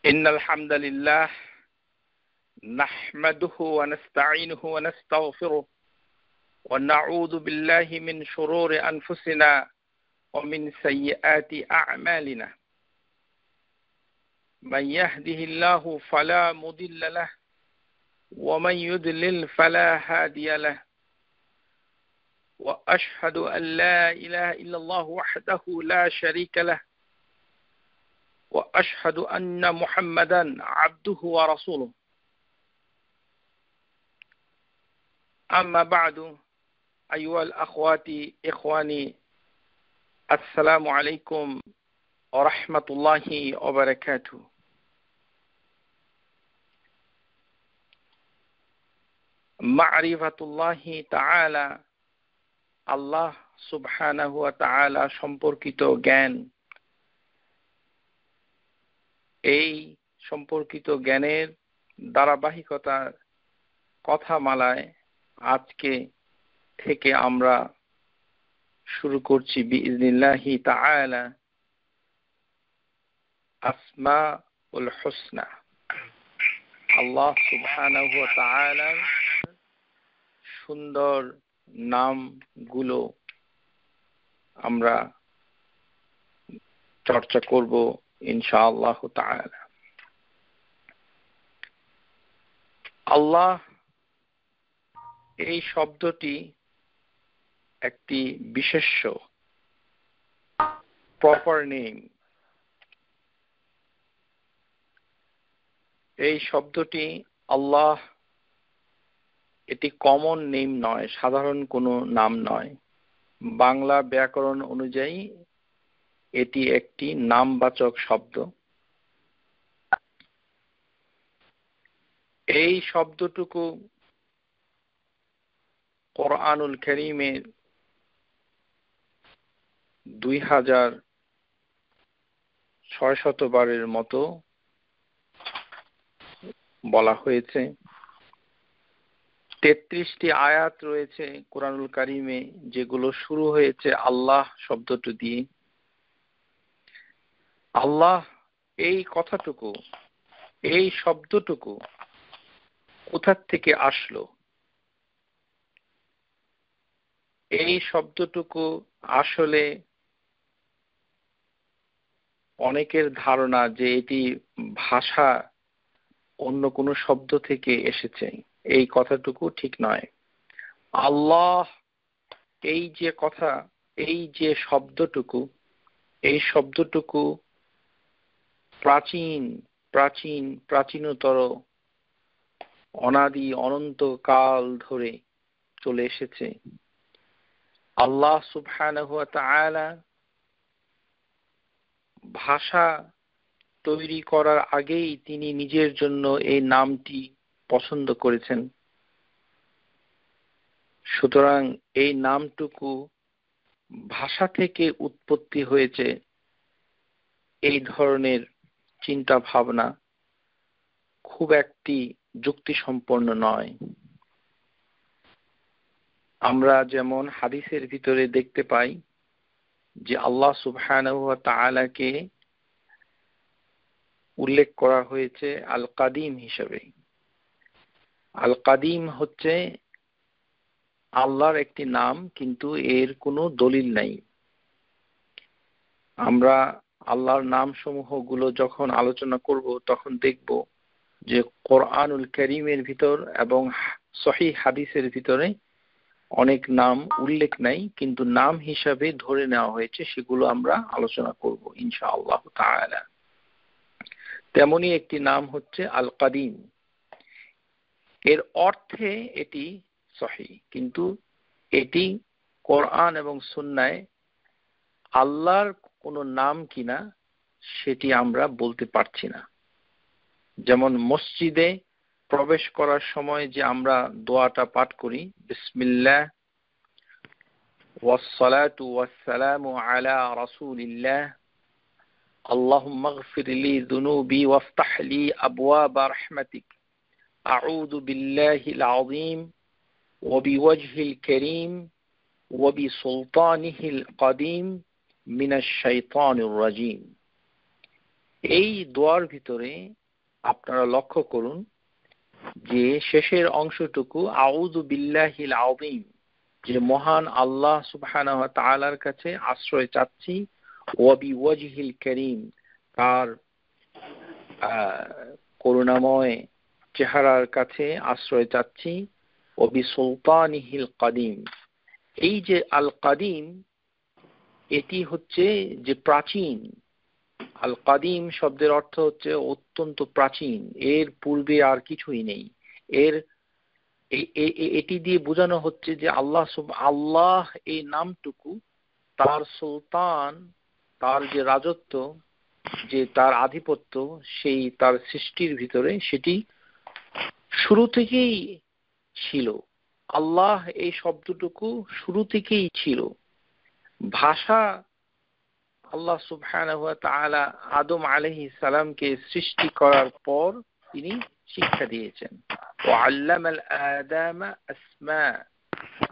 إن الحمد لله نحمده ونستعينه ونستغفره ونعوذ بالله من شرور أنفسنا ومن سيئات أعمالنا من يهده الله فلا مضل له ومن يضلل فلا هادي له وأشهد أن لا إله إلا الله وحده لا شريك له وأشهد أن محمدا عبده ورسوله أما بعد أيها الأخوات إخواني السلام عليكم ورحمة الله وبركاته معرفة الله تعالى আল্লাহ সুবহানাহু ওয়া তাআলা সম্পর্কিত জ্ঞান, এই সম্পর্কিত জ্ঞানের ধারাবাহিকতার কথামালায় আজকে থেকে আমরা শুরু করছি বিইজনিল্লাহি তাআলা আসমাউল হুসনা। আল্লাহ সুবহানাহু ওয়া তাআলার সুন্দর নামগুলো আমরা চর্চা করব ইনশাআল্লাহ তাআলা। আল্লাহ এই শব্দটি একটি বিশেষ্য, প্রপার নেম। এই শব্দটি আল্লাহ, এটি কমন নেম নয়, সাধারণ কোনো নাম নয়। বাংলা ব্যাকরণ অনুযায়ী এটি একটি নামবাচক শব্দ। এই শব্দটুকু কোরআনুল কারীমের 2600 বারের মতো বলা হয়েছে। 33টি আয়াত রয়েছে কোরআনুল কারীমে যেগুলো শুরু হয়েছে আল্লাহ শব্দটি দিয়ে। আল্লাহ এই কথাটুকু, এই শব্দটুকু কোথা থেকে আসলো? এই শব্দটুকু আসলে অনেকের ধারণা যে এটি ভাষা অন্য কোনো শব্দ থেকে এসেছে। এই কথাটুকু ঠিক নয়। আল্লাহ এই যে কথা, এই যে শব্দটুকু, এই শব্দটুকু প্রাচীনতর অনাদি অনন্ত কাল ধরে চলে এসেছে। আল্লাহ সুবহানাহু ওয়া তাআলা ভাষা তৈরি করার আগেই তিনি নিজের জন্য এই নামটি পছন্দ করেছেন। সুতরাং এই নামটুকু ভাষা থেকে উৎপত্তি হয়েছে, এই ধরনের চিন্তা ভাবনা খুব একটি যুক্তিসম্পন্ন নয়। আমরা যেমন হাদিসের ভিতরে দেখতে পাই যে আল্লাহ সুবহানাহু ওয়া তাআলাকে উল্লেখ করা হয়েছে আল কাদিম হিসেবে। আল কাদিম হচ্ছে আল্লাহর একটি নাম, কিন্তু এর কোনো দলিল নাই। আমরা আল্লাহর নাম সমূহগুলো যখন আলোচনা করব তখন দেখব যে কোরআনুল কারীমের ভিতর এবং সহিহ হাদিসের ভিতরে অনেক নাম উল্লেখ নাই, কিন্তু নাম হিসাবে ধরে নেওয়া হয়েছে। সেগুলো আমরা আলোচনা করব ইনশাআল্লাহ তাআলা। তেমনি একটি নাম হচ্ছে আল কাদিম। এর অর্থে এটি সহিহ, কিন্তু এটি কোরআন এবং সুন্নায় আল্লাহর কোনো নাম কিনা সেটি আমরা বলতে পারছি না। যেমন মসজিদে প্রবেশ করার সময় যে আমরা দোয়াটা পাঠ করি, বিসমিল্লাহ ওয়াসসালাতু ওয়াসসালামু আলা রাসূলিল্লাহ আল্লাহুম্মা ইগফির লি যুনুবি ওয়াফতাহ লি আবওয়াবা রাহমাতিক আউযু বিল্লাহিল আযীম ওয়া বিওয়াজহিল কারীম ওয়া বিসুলতানিহিল কাদীম মিনাশ শাইতানির রাজীম। এই দোয়ার ভিতরে আপনারা লক্ষ্য করুন যে শেষের অংশটুকু আউযু বিল্লাহিল আযীম, যে মহান আল্লাহ সুবহানাহু ওয়া তাআলার কাছে আশ্রয় চাচ্ছি, ওয়া বিওয়াজহিল কারীম, তার করুণাময় চেহারার কাছে আশ্রয় চাচ্ছি, ওয়া বিসুলতানিহিল কাদিম। এই যে আল কাদিম, এটি হচ্ছে যে প্রাচীন। আল কাদিম শব্দের অর্থ হচ্ছে অত্যন্ত প্রাচীন, এর পূর্বে আর কিছুই নেই। এর এটি দিয়ে বোঝানো হচ্ছে যে আল্লাহ এই নামটুকু তার সুলতান, তার যে রাজত্ব, যে তার আধিপত্য, সেই তার সৃষ্টির ভিতরে সেটি শুরু থেকেই ছিল। আল্লাহ এই শব্দটুকু শুরু থেকেই ছিল। ভাষা আল্লাহ সুবহানাহু ওয়া তাআলা আদম আলাইহিস সালামকে সৃষ্টি করার পর তিনি শিক্ষা দিয়েছেন। ওয়া আল্লামাল আদামা আসমা,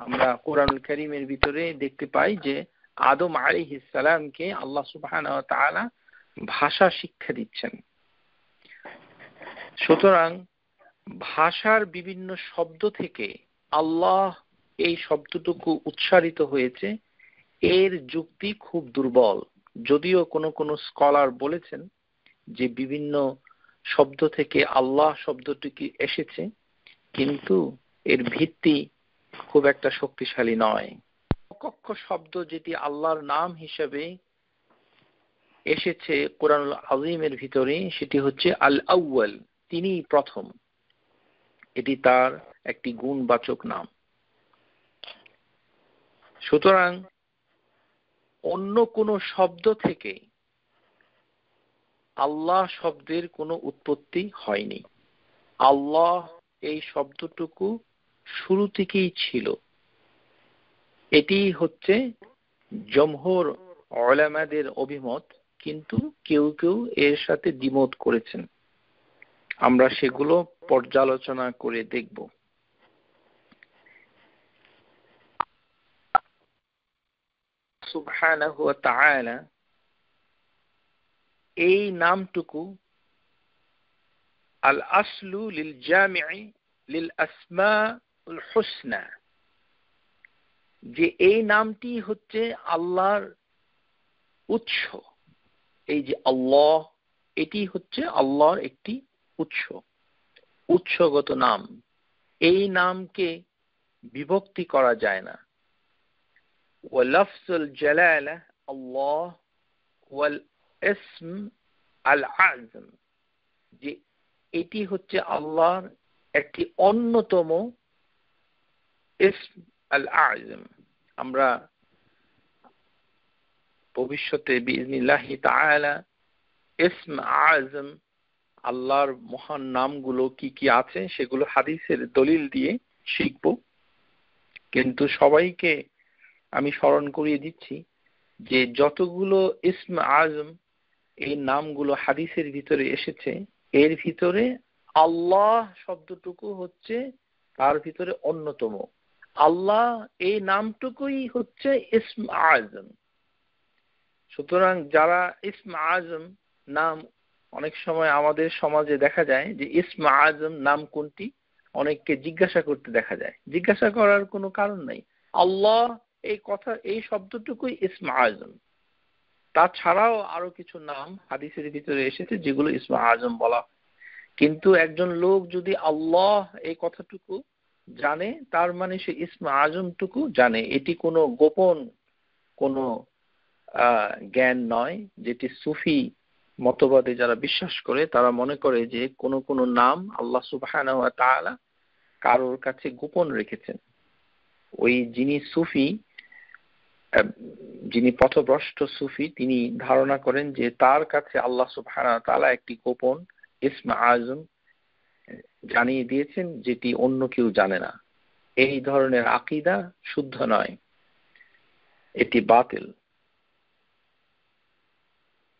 আমরা কোরআনুল কারীমের ভিতরে দেখতে পাই যে আদম আলাইহিস সালামকে আল্লাহ সুবহানাহু ওয়া তাআলা ভাষা শিক্ষা দিচ্ছেন। সুতরাং ভাষার বিভিন্ন শব্দ থেকে আল্লাহ এই শব্দটুকু উচ্চারিত হয়েছে, এর যুক্তি খুব দুর্বল। যদিও কোনো স্কলার বলেছেন যে বিভিন্ন শব্দ থেকে আল্লাহ শব্দটি এসেছে, কিন্তু এর ভিত্তি খুব একটা শক্তিশালী নয়। অকক্ষ শব্দ যেটি আল্লাহর নাম হিসেবে এসেছে কোরআনুল আযীমের ভিতরে, সেটি হচ্ছে আল আউয়াল, তিনি প্রথম। এটি তার একটি গুণবাচক নাম। সুতরাং অন্য কোনো শব্দ থেকে আল্লাহ শব্দের কোনো উৎপত্তি হয়নি। আল্লাহ এই শব্দটুকু শুরু থেকেই ছিল। এটি হচ্ছে জমহুর উলামাদের অভিমত, কিন্তু কেউ কেউ এর সাথে দ্বিমত করেছেন। আমরা সেগুলো পর্যালোচনা করে দেখব। সুবহানাহু ওয়া তাআলা এই নামটুকু আল আসলু লিল জামি'i লিল আসমাউল হুসনা, যে এই নামটি হচ্ছে আল্লাহর উৎস। এই যে আল্লাহ, এটি হচ্ছে আল্লাহর একটি উৎসগত নাম। এই নামকে বিভক্তি করা যায় না। ওয়া লাফজুল জালালা আল্লাহ ওয়াল ইসম আল আযম, যে এটি হচ্ছে আল্লাহর একটি অন্যতম ইসম আল আযম। আমরা ভবিষ্যতে বিইজনিল্লাহি তাআলা ইসম আযম, আল্লাহর মহান নামগুলো কি কি আছে সেগুলো হাদিসের দলিল দিয়ে শিখব। কিন্তু সবাইকে আমি স্মরণ করিয়ে দিচ্ছি যে যতগুলো ইসম আযম, এই নামগুলো হাদিসের ভিতরে এসেছে, এর ভিতরে আল্লাহ শব্দটুকু হচ্ছে তার ভিতরে অন্যতম। আল্লাহ এই নামটুকুই হচ্ছে ইসম আযম। সুতরাং যারা ইসম আযম নাম, অনেক সময় আমাদের সমাজে দেখা যায় যে ইসম আযম নাম কোনটি, অনেককে জিজ্ঞাসা করতে দেখা যায়। জিজ্ঞাসা করার কোনো কারণ নাই। আল্লাহ এই শব্দটুকুই ইসম আযম। তাছাড়াও আরো কিছু নাম হাদিসের ভিতরে এসেছে যেগুলো ইসম আযম বলা। কিন্তু একজন লোক যদি আল্লাহ এই কথাটুকু জানে, তার মানে সে ইসম আযমটুকু জানে। এটি কোনো গোপন কোনো জ্ঞান নয়, যেটি সুফি মতবাদে যারা বিশ্বাস করে তারা মনে করে যে কোনো নাম আল্লাহ সুবহানাহু ওয়া তাআলা কারোর কাছে গোপন রেখেছেন। ওই যিনি সুফি, যিনি পথভ্রষ্ট সুফি, তিনি ধারণা করেন যে তার কাছে আল্লাহ সুবহানাহু ওয়া তাআলা একটি গোপন ইসম আযম জানিয়ে দিয়েছেন, যেটি অন্য কেউ জানে না। এই ধরনের আকীদা শুদ্ধ নয়, এটি বাতিল।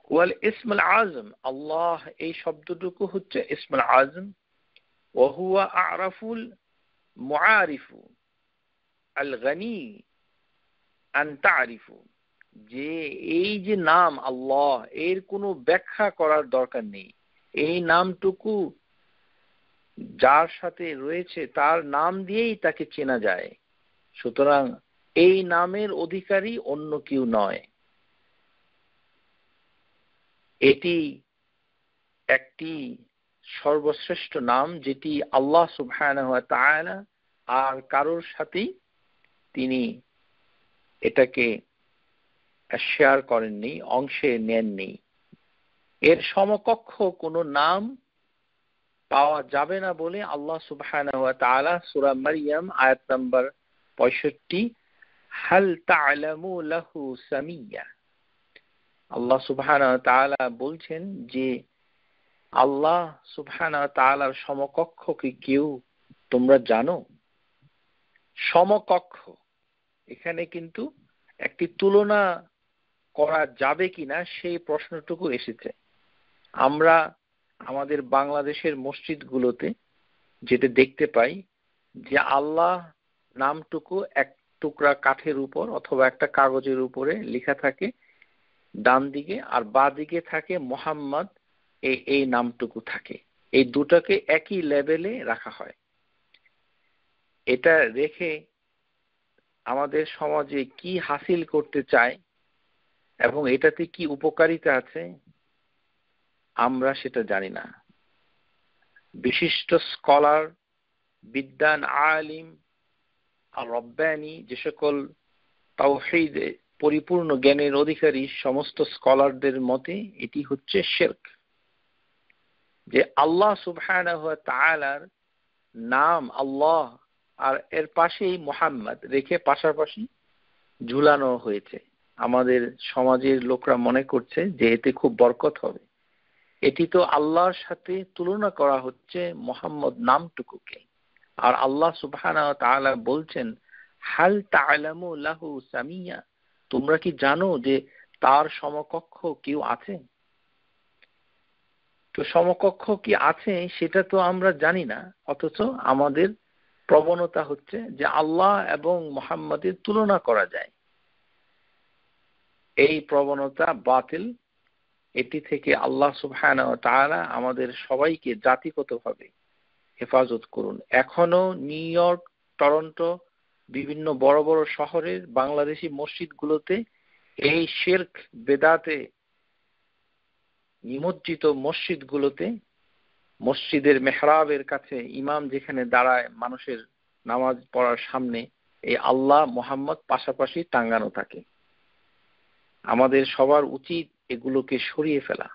ওয়াল ইসমুল আযম, আল্লাহ এই শব্দটুকু হচ্ছে ইসমুল আযম। ওয়া হুয়া আ'রাফুল মুআরিফু আল গনি আন তা'রিফু, যে এই যে নাম আল্লাহ, এর কোনো ব্যাখ্যা করার দরকার নেই। এই নামটুকু যার সাথে রয়েছে তার নাম দিয়েই তাকে চেনা যায়। সুতরাং এই নামের অধিকারী অন্য কেউ নয়। এটি একটি সর্বশ্রেষ্ঠ নাম, যেটি আল্লাহ সুবহানাহু ওয়া তাআলা আর কারোর সাথেই তিনি এটাকে শেয়ার করেননি, অংশে নেননি। এর সমকক্ষ কোনো নাম পাওয়া যাবে না বলে আল্লাহ সুবহানাহু ওয়া তাআলা সূরা মারইয়াম আয়াত নাম্বার 65 হাল তা'লামু লাহু সামিয়্যা, আল্লাহ সুবহানাহু ওয়া তাআলা বলছেন যে আল্লাহ সুবহানাহু ওয়া তাআলার সমকক্ষ কি কেউ তোমরা জানো? সমকক্ষ, এখানে কিন্তু একটি তুলনা করা যাবে কিনা সেই প্রশ্নটুকু এসেছে। আমরা আমাদের বাংলাদেশের মসজিদগুলোতে যেটা দেখতে পাই যে আল্লাহ নামটুকু এক টুকরা কাঠের উপর অথবা একটা কাগজের উপরে লেখা থাকে ডান দিকে, আর বাঁ দিকে থাকে মোহাম্মদ, এই নামটুকু থাকে। এই দুটাকে একই লেভেলে রাখা হয়। এটা রেখে আমাদের সমাজে কি হাসিল করতে চায় এবং এটাতে কি উপকারিতা আছে আমরা সেটা জানি না। বিশিষ্ট স্কলার, বিদ্বান, আলিম আর রব্বানি, যে সকল তাওহীদ পরিপূর্ণ জ্ঞানের অধিকারী সমস্ত স্কলারদের মতে এটি হচ্ছে শিরক। যে আল্লাহ সুবহানাহু ওয়া তাআলার নাম আল্লাহ আর এর পাশেই মুহাম্মদ রেখে পাশাপাশি ঝুলানো হয়েছে। আমাদের সমাজের লোকরা মনে করছে যে এতে খুব বরকত হবে। এটি তো আল্লাহর সাথে তুলনা করা হচ্ছে মুহাম্মদ নামটুকুকে। আর আল্লাহ সুবহানাহু ওয়া তাআলা বলছেন হাল তা'লামু লাহু সামিয়্যা, তোমরা কি জানো যে তার সমকক্ষ কেউ আছে? তো সমকক্ষ কি আছে সেটা তো আমরা জানি না, অথচ আমাদের প্রবণতা হচ্ছে যে আল্লাহ এবং মুহাম্মদের তুলনা করা যায়। এই প্রবণতা বাতিল। এটি থেকে আল্লাহ সুবহানাহু ওয়া তাআলা আমাদের সবাইকে জাতিগতভাবে হেফাজত করুন। এখনো নিউ ইয়র্ক, টরন্টো, বিভিন্ন বড় বড় শহরের বাংলাদেশি মসজিদগুলোতে এই শিরক বেদাতে নিমজ্জিত মসজিদগুলোতে মসজিদের মেহরাবের কাছে ইমাম যেখানে দাঁড়ায় মানুষের নামাজ পড়ার সামনে, এই আল্লাহ মুহাম্মদ পাশাপাশি টাঙ্গানো থাকে। আমাদের সবার উচিত এগুলোকে সরিয়ে ফেলা,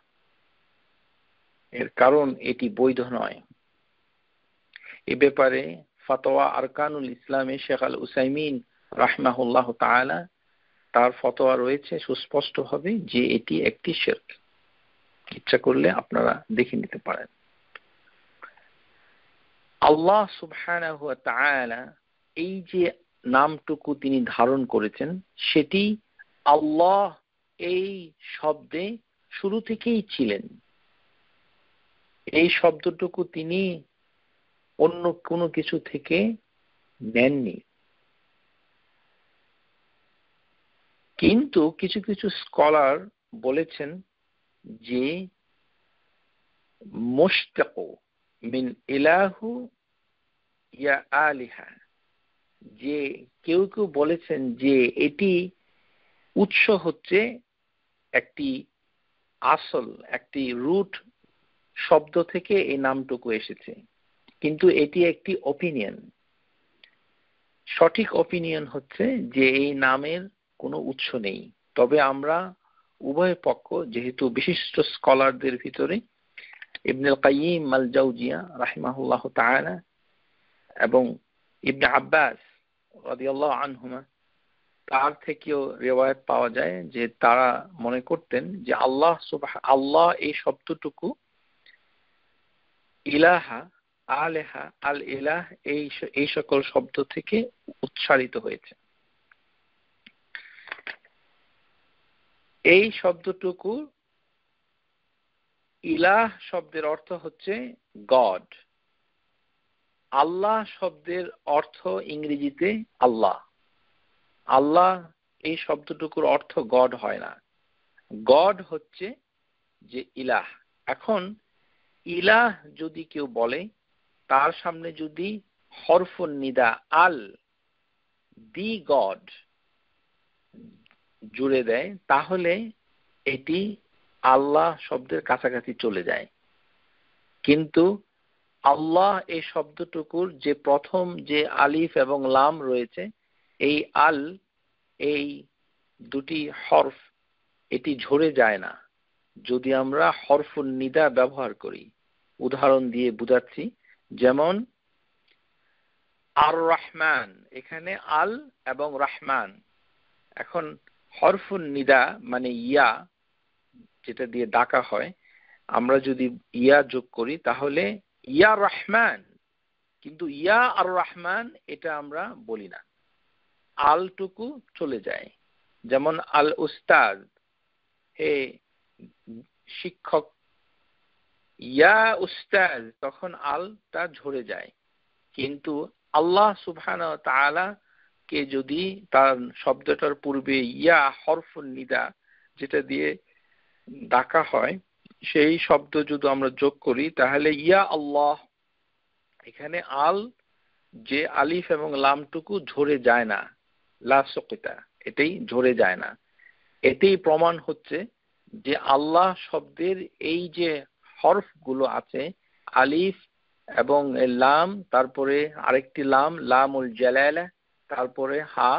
এর কারণ এটি বৈধ নয়। এ ব্যাপারে ফতোয়া আরকানুল ইসলামে শেখ আল উসাইমিন রাহমাহুল্লাহ তাআলা তার ফতোয়া রয়েছে সুস্পষ্টভাবে যে এটি একটি শিরক। ইচ্ছা করলে আপনারা দেখে নিতে পারেন। আল্লাহ সুবহানাহু ওয়া তাআলা এই যে নামটুকু তিনি ধারণ করেছেন সেটি আল্লাহ এই শব্দে শুরু থেকেই ছিলেন। এই শব্দটুকু তিনি অন্য কোনো কিছু থেকে নেননি। কিন্তু কিছু কিছু স্কলার বলেছেন যে মুশতাকু মিন ইলাহু ইয়া আলিহা, যে কেউ কেউ বলেছেন যে এটি উৎস হচ্ছে একটি আসল, একটি রুট শব্দ থেকে এই নামটুকু এসেছে। কিন্তু এটি একটি ওপিনিয়ন। সঠিক ওপিনিয়ন হচ্ছে যে এই নামের কোনো উৎস নেই। তবে আমরা উভয় পক্ষ, যেহেতু বিশিষ্ট স্কলারদের ভিতরে ইবনুল কাইয়িম আল জাওজিয়া রাহিমাহুল্লাহ তাআলা এবং ইবনে আব্বাস রাদিয়াল্লাহু আনহুমা, তার থেকেও রিওয়ায়াত পাওয়া যায় যে তারা মনে করতেন যে আল্লাহ এই শব্দটুকু ইলাহা, আলেহা, আল ইলাহ এই সকল শব্দ থেকে উচ্চারিত হয়েছে। এই শব্দটুকু ইলাহ শব্দের অর্থ হচ্ছে গড। আল্লাহ শব্দের অর্থ ইংরেজিতে আল্লাহ। আল্লাহ এই শব্দটুকুর অর্থ গড হয় না। গড হচ্ছে যে ইলাহ। এখন ইলাহ যদি কেউ বলে, তার সামনে যদি হরফুন নিদা আল, দি গড জুড়ে দেয়, তাহলে এটি আল্লাহ শব্দের কাছাকাছি চলে যায়। কিন্তু আল্লাহ এই শব্দটুকুর যে প্রথম যে আলিফ এবং লাম রয়েছে, এই আল, এই দুটি হরফ, এটি ঝরে যায় না যদি আমরা হরফুন নিদা ব্যবহার করি। উদাহরণ দিয়ে বুঝাচ্ছি, যেমন আর রহমান, এখানে আল এবং রহমান। এখন হরফুন নিদা মানে ইয়া, যেটা দিয়ে ডাকা হয়, আমরা যদি ইয়া যোগ করি তাহলে ইয়া রহমান, কিন্তু ইয়া আর রহমান এটা আমরা বলি না, আলটুকু চলে যায়। যেমন আল উস্তাদ, হে শিক্ষক, ইয়া উস্তাদ, তখন আলটা ঝরে যায়। কিন্তু আল্লাহ সুবহানাহু ওয়া তাআলা কে যদি তার শব্দটার পূর্বে ইয়া হরফুন নিদা যেটা দিয়ে ডাকা হয়, সেই শব্দ যদি আমরা যোগ করি তাহলে ইয়া আল্লাহ, এখানে আল যে আলিফ এবং লামটুকু ঝরে যায় না, লা সুকিতা, এটাই ঝরে যায় না। এতেই প্রমাণ হচ্ছে যে আল্লাহ শব্দের এই যে হরফগুলো আছে, আলিফ এবং লাম, তারপরে আরেকটি লাম, লামুল জালালা, তারপরে হা,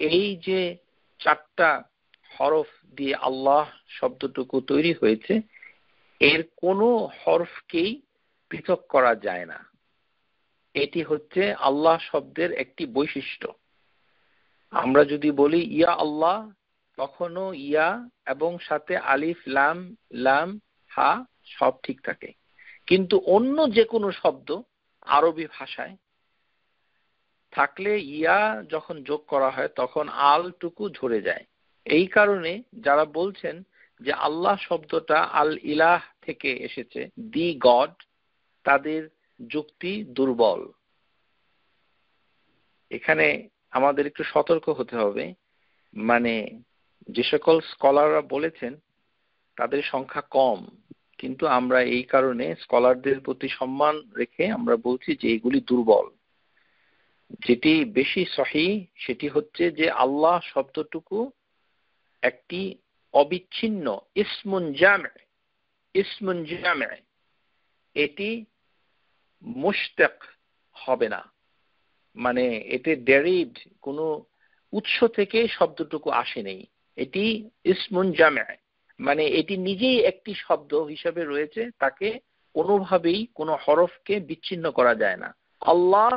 এই যে চারটা হরফ দিয়ে আল্লাহ শব্দটুকু তৈরি হয়েছে, এর কোনো হরফকেই পৃথক করা যায় না। এটি হচ্ছে আল্লাহ শব্দের একটি বৈশিষ্ট্য। আমরা যদি বলি ইয়া আল্লাহ, তখনও ইয়া এবং সাথে আলিফ লাম, লাম হা সব ঠিক থাকে। কিন্তু অন্য যে কোনো শব্দ আরবি ভাষায় থাকলে ইয়া যখন যোগ করা হয় তখন আলটুকু ঝরে যায়। এই কারণে যারা বলছেন যে আল্লাহ শব্দটা আল ইলাহ থেকে এসেছে, দি গড, তাদের যুক্তি দুর্বল। এখানে আমাদের একটু সতর্ক হতে হবে। মানে যে সকল স্কলাররা বলেছেন তাদের সংখ্যা কম, কিন্তু আমরা এই কারণে স্কলারদের প্রতি সম্মান রেখে আমরা বলছি যে এগুলি দুর্বল। যেটি বেশি সহি সেটি হচ্ছে যে আল্লাহ শব্দটুকু একটি অবিচ্ছিন্ন ইসমুন জামে, ইসমুন জামে, এটি মুশতাক হবে না। মানে এতে ডেরিভড কোনো উৎস থেকে শব্দটুকু আসেনি। এটি ইসমুন জামে, মানে এটি নিজেই একটি শব্দ হিসাবে রয়েছে, তাকে কোনোভাবেই কোনো হরফকে বিচ্ছিন্ন করা যায় না। আল্লাহ,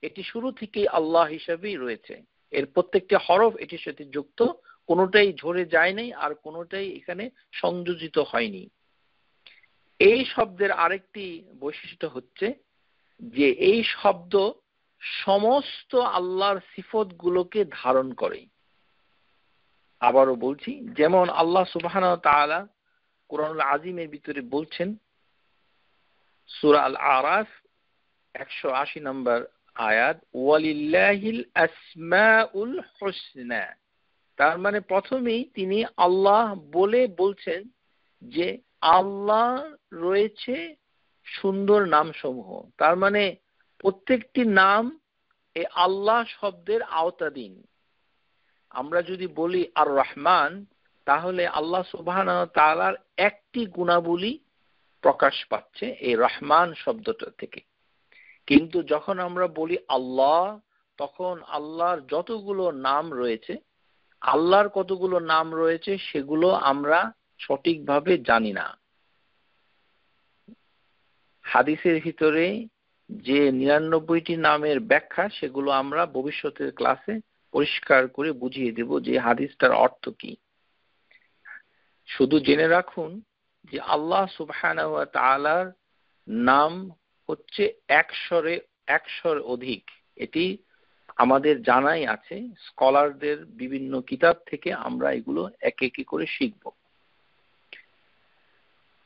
এটি শুরু থেকেই আল্লাহ হিসাবেই রয়েছে, এর প্রত্যেকটি হরফ এটির সাথে যুক্ত, কোনোটাই ঝরে যায় নাই আর কোনোটাই এখানে সংযোজিত হয়নি। এই শব্দের আরেকটি বৈশিষ্ট্য হচ্ছে যে এই শব্দ সমস্ত আল্লাহর সিফতগুলোকে ধারণ করে। আবারও বলছি, যেমন আল্লাহ সুবহানাহু ওয়া তাআলা কুরআনুল আজিমের ভিতরে বলছেন, সূরা আল আরাফ 180 নম্বর আয়াত, ওয়ালিল্লাহিল আসমাউল হুসনা। তার মানে প্রথমেই তিনি আল্লাহ বলে বলছেন যে আল্লাহ রয়েছে সুন্দর নামসমূহ। তার মানে প্রত্যেকটি নাম এই আল্লাহ শব্দের আওতাধীন। আমরা যদি বলি আর রহমান, তাহলে আল্লাহ সুবহানাহু ওয়া তাআলার একটি গুণাবলী প্রকাশ পাচ্ছে এই রহমান শব্দটা থেকে। কিন্তু যখন আমরা বলি আল্লাহ, তখন আল্লাহর যতগুলো নাম রয়েছে, আল্লাহর কতগুলো নাম রয়েছে সেগুলো আমরা সঠিকভাবে জানি না। হাদিসের ভিতরে যে 99টি নামের ব্যাখ্যা, সেগুলো আমরা ভবিষ্যতের ক্লাসে পরিষ্কার করে বুঝিয়ে দেব যে হাদিসটার অর্থ কি। শুধু জেনে রাখুন যে আল্লাহ সুবহানাহু ওয়া তাআলার নাম হচ্ছে 100-এর অধিক। এটি আমাদের জানাই আছে, স্কলারদের বিভিন্ন কিতাব থেকে আমরা এগুলো একে একে করে শিখব।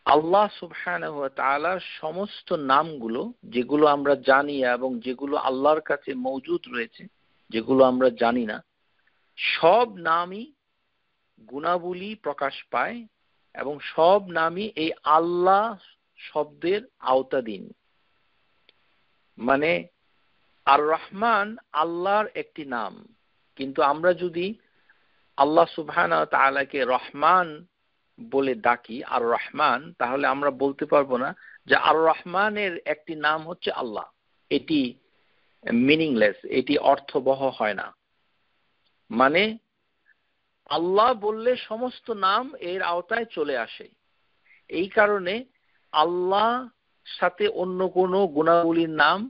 আল্লাহ সুবহানাহু ওয়া তাআলার সমস্ত নামগুলো যেগুলো আমরা জানি এবং যেগুলো আল্লাহর কাছে মওজুদ রয়েছে, যেগুলো আমরা জানি না, সব নামই গুণাবলী প্রকাশ পায় এবং সব নামই এই আল্লাহ শব্দের আওতাধীন। মানে আর রহমান আল্লাহর একটি নাম, কিন্তু আমরা যদি আল্লাহ সুবহানাহু ওয়া তাআলাকে রহমান বলে ডাকি আর রহমান, তাহলে আমরা বলতে পারবো না যে আর রহমানের একটি নাম হচ্ছে আল্লাহ। এটি মিনিংলেস, এটি অর্থবহ হয় না। মানে আল্লাহ বললে সমস্ত নাম এর আওতায় চলে আসে। এই কারণে আল্লাহ সাথে অন্য কোনো গুণাবলীর নাম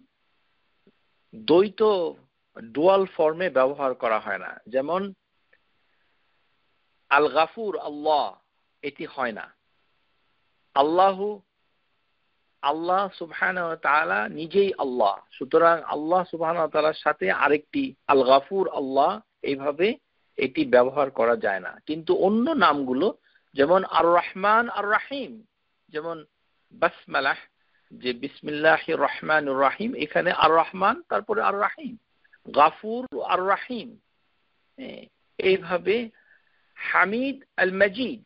দ্বৈত ডুয়াল ফর্মে ব্যবহার করা হয় না। যেমন আল গাফুর আল্লাহ, এটি হয় না। আল্লাহ সুবহানাহু ওয়া তাআলা নিজেই আল্লাহ, সুতরাং আল্লাহ সুবহানাহু ওয়া তাআলার সাথে আরেকটি আল গাফুর আল্লাহ এইভাবে এটি ব্যবহার করা যায় না। কিন্তু অন্য নামগুলো যেমন আর রহমান আর রাহিম, যেমন বাসমালাহ, যে বিসমিল্লাহির রহমানির রহিম, এখানে আর রহমান তারপরে আর রাহিম, গাফুর আর রাহিম। এইভাবে হামিদ আল মজিদ,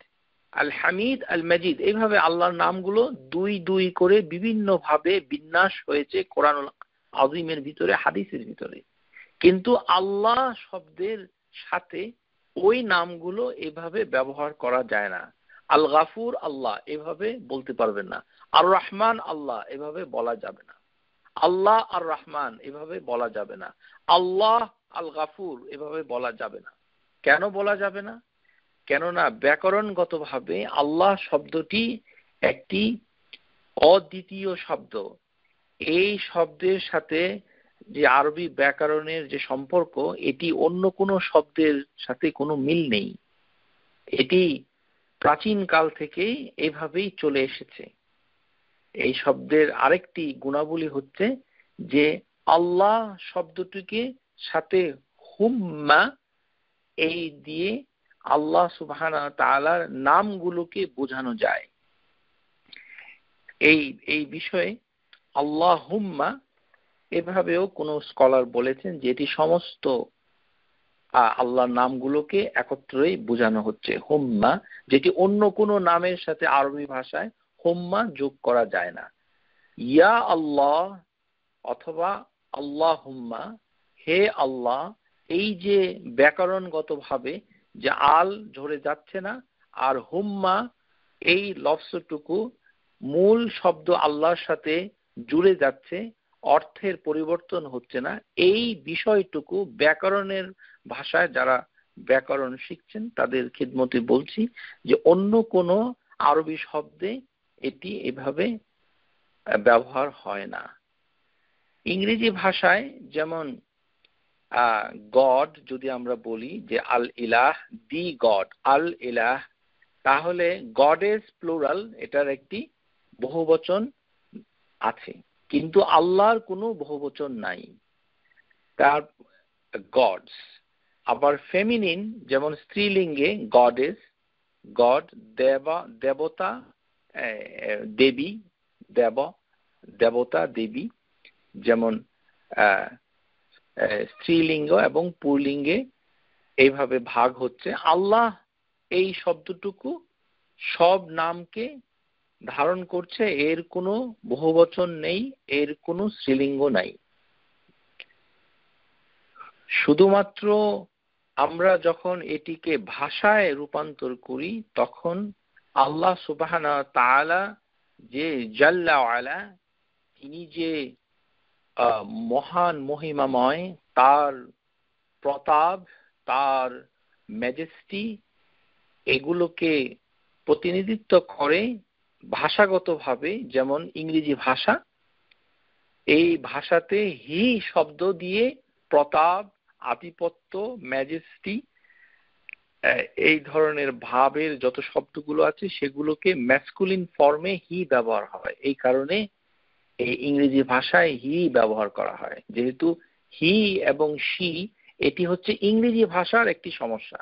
আল হামিদ আল মজিদ, এইভাবে আল্লাহর নামগুলো দুই দুই করে বিভিন্ন ভাবে বিন্যাস হয়েছে কোরআনুল আযীমের ভিতরে, হাদিসের ভিতরে। কিন্তু আল্লাহ শব্দের সাথে ওই নামগুলো এভাবে ব্যবহার করা যায় না। আল গাফুর আল্লাহ এভাবে বলতে পারবেন না, আর রহমান আল্লাহ এভাবে বলা যাবে না, আল্লাহ আর রহমান এভাবে বলা যাবে না, আল্লাহ আল গাফুর এভাবে বলা যাবে না। কেন বলা যাবে না? কেননা ব্যাকরণগতভাবে আল্লাহ শব্দটি একটি অদ্বিতীয় শব্দ। এই শব্দের সাথে যে আরবি ব্যাকরণের যে সম্পর্ক, এটি অন্য কোনো শব্দের সাথে কোনো মিল নেই। এটি প্রাচীন কাল থেকে এভাবেই চলে এসেছে। এই শব্দের আরেকটি গুণাবলী হচ্ছে যে আল্লাহ শব্দটিকে সাথে হুম্মা এই দিয়ে আল্লাহ সুবহানাহু ওয়া তাআলার নামগুলোকে বোঝানো যায়। এই বিষয়ে আল্লাহুম্মা এভাবেও কোন স্কলার বলেছেন যে এটি সমস্ত আল্লাহর নামগুলোকে একত্রেই বোঝানো হচ্ছে হুম্মা, যেটি অন্য কোনো নামের সাথে আরবি ভাষায় হুম্মা যোগ করা যায় না। ইয়া আল্লাহ অথবা আল্লাহুম্মা, হে আল্লাহ, এই যে ব্যাকরণগতভাবে যে আল ঝরে যাচ্ছে না আর হুম্মা এই লফজটুকু মূল শব্দ আল্লাহর সাথে জুড়ে যাচ্ছে, অর্থের পরিবর্তন হচ্ছে না, এই বিষয়টুকু ব্যাকরণের ভাষায় যারা ব্যাকরণ শিখছেন তাদের খিদমতে বলছি যে অন্য কোনো আরবি শব্দে এটি এভাবে ব্যবহার হয় না। ইংরেজি ভাষায় যেমন গড যদি আমরা বলি যে আল ইলাহ, দি গড, আল ইলাহ, তাহলে গডেস প্লুরাল, এটার একটি বহুবচন আছে, কিন্তু আল্লাহর কোনো বহুবচন নাই, তার গডস। আবার ফেমিনিন যেমন স্ত্রীলিঙ্গে গডেস, গড, দেবতা, দেবী, দেবতা, দেবী, যেমন স্ত্রীলিঙ্গ এবং পুল্লিঙ্গে এইভাবে ভাগ হচ্ছে। আল্লাহ এই শব্দটুকু সব নামকে ধারণ করছে, এর কোনো বহুবচন নেই, এর কোনো স্ত্রীলিঙ্গ নাই। শুধুমাত্র আমরা যখন এটিকে ভাষায় রূপান্তর করি তখন আল্লাহ সুবহানাহু ওয়া তাআলা যে জাল্লা ওয়া আলা, তিনি যে মহান মহিমাময়, তার প্রতাপ, তার ম্যাজেস্টি, এগুলোকে প্রতিনিধিত্ব করে ভাষাগতভাবে। যেমন ইংরেজি ভাষা, এই ভাষাতে হি শব্দ দিয়ে প্রতাপ, আধিপত্য, ম্যাজেস্টি, এই ধরনের ভাবের যত শব্দগুলো আছে সেগুলোকে ম্যাসকুলিন ফর্মে হি ব্যবহার হয়। এই কারণে এই ইংরেজি ভাষায় হি ব্যবহার করা হয়। যেহেতু হি এবং শি এটি হচ্ছে ইংরেজি ভাষার একটি সমস্যা,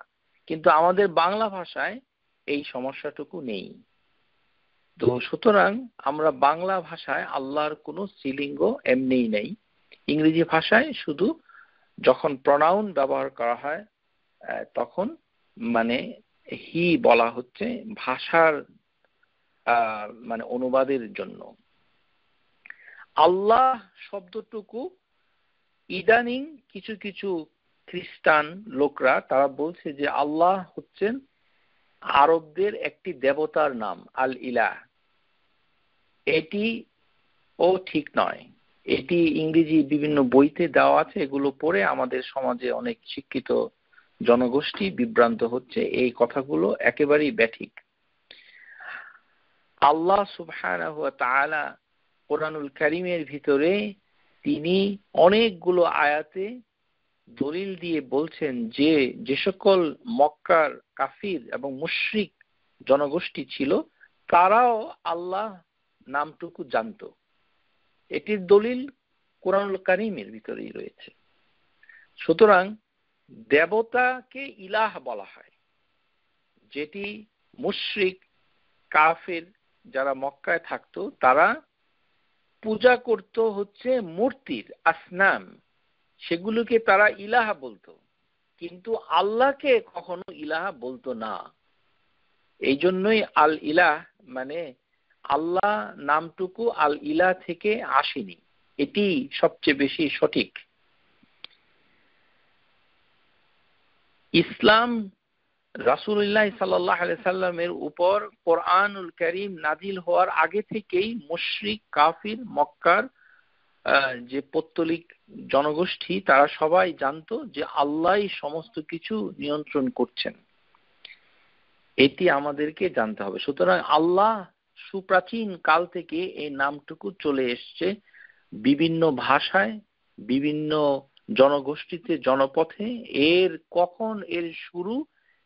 কিন্তু আমাদের বাংলা ভাষায় এই সমস্যাটুকু নেই। তো সুতরাং আমরা বাংলা ভাষায় আল্লাহর কোনো স্ত্রীলিঙ্গ এমনিই নেই। ইংরেজি ভাষায় শুধু যখন প্রনাউন ব্যবহার করা হয় তখন মানে হি বলা হচ্ছে ভাষার মানে অনুবাদের জন্য। আল্লাহ শব্দটুকু ইদানিং কিছু কিছু খ্রিস্টান লোকরা তারা বলছে যে আল্লাহ হচ্ছেন আরবদের একটি দেবতার নাম, আল ইলাহ। এটি ঠিক নয়। এটি ইংরেজি বিভিন্ন বইতে দেওয়া আছে, এগুলো পড়ে আমাদের সমাজে অনেক শিক্ষিত জনগোষ্ঠী বিভ্রান্ত হচ্ছে। এই কথাগুলো একেবারেই ব্যাঠিক। আল্লাহ সুবহানাহু ওয়া তাআলা কোরআনুল কারীমের ভিতরে তিনি অনেকগুলো আয়াতে দলিল দিয়ে বলছেন যে যে সকল মক্কার কাফির এবং মুশরিক জনগোষ্ঠী ছিল তারাও আল্লাহ নামটুকু জানতো। এটির দলিল কোরআনুল কারীমের ভিতরেই রয়েছে। সুতরাং দেবতাকে ইলাহ বলা হয়, যেটি মুশরিক কাফির যারা মক্কায় থাকতো তারা পূজা করত হচ্ছে মূর্তির, আসনাম, সেগুলোকে তারা ইলাহা বলতো, কিন্তু আল্লাহকে কখনো ইলাহা বলতো না। এই জন্যই আল ইলাহ মানে আল্লাহ নামটুকু আল ইলাহ থেকে আসেনি। এটি সবচেয়ে বেশি সঠিক। ইসলাম রাসূলুল্লাহ সাল্লাল্লাহু আলাইহি সাল্লামের উপর কোরআনুল কারীম নাজিল হওয়ার আগে থেকেই মুশরিক কাফির মক্কার যে পৌত্তলিক জনগোষ্ঠী তারা সবাই জানতো যে আল্লাহই সমস্ত কিছু নিয়ন্ত্রণ করছেন। এটি আমাদেরকে জানতে হবে। সুতরাং আল্লাহ সুপ্রাচীন কাল থেকে এই নামটুকু চলে এসছে বিভিন্ন ভাষায়, বিভিন্ন জনগোষ্ঠীতে, জনপথে। কখন এর শুরু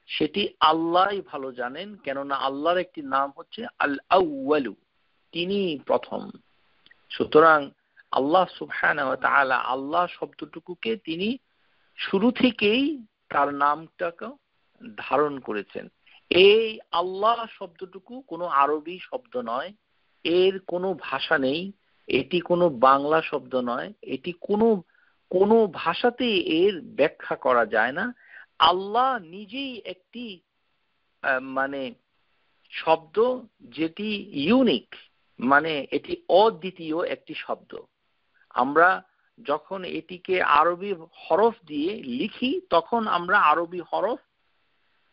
সেটি আল্লাহই ভালো জানেন, কেননা আল্লাহর একটি নাম হচ্ছে আল আউয়ালু, তিনি প্রথম। সুতরাং আল্লাহ সুবহানাহু ওয়া তাআলা আল্লাহ শব্দটুকুকে তিনি শুরু থেকেই তার নামটাকে ধারণ করেছেন। এই আল্লাহ শব্দটুকু কোনো আরবি শব্দ নয়, এর কোনো ভাষা নেই, এটি কোনো বাংলা শব্দ নয়, এটি কোনো ভাষাতে এর ব্যাখ্যা করা যায় না। আল্লাহ নিজেই একটি মানে শব্দ যেটি ইউনিক, মানে এটি অদ্বিতীয় একটি শব্দ। আমরা যখন এটিকে আরবি হরফ দিয়ে লিখি তখন আমরা আরবি হরফ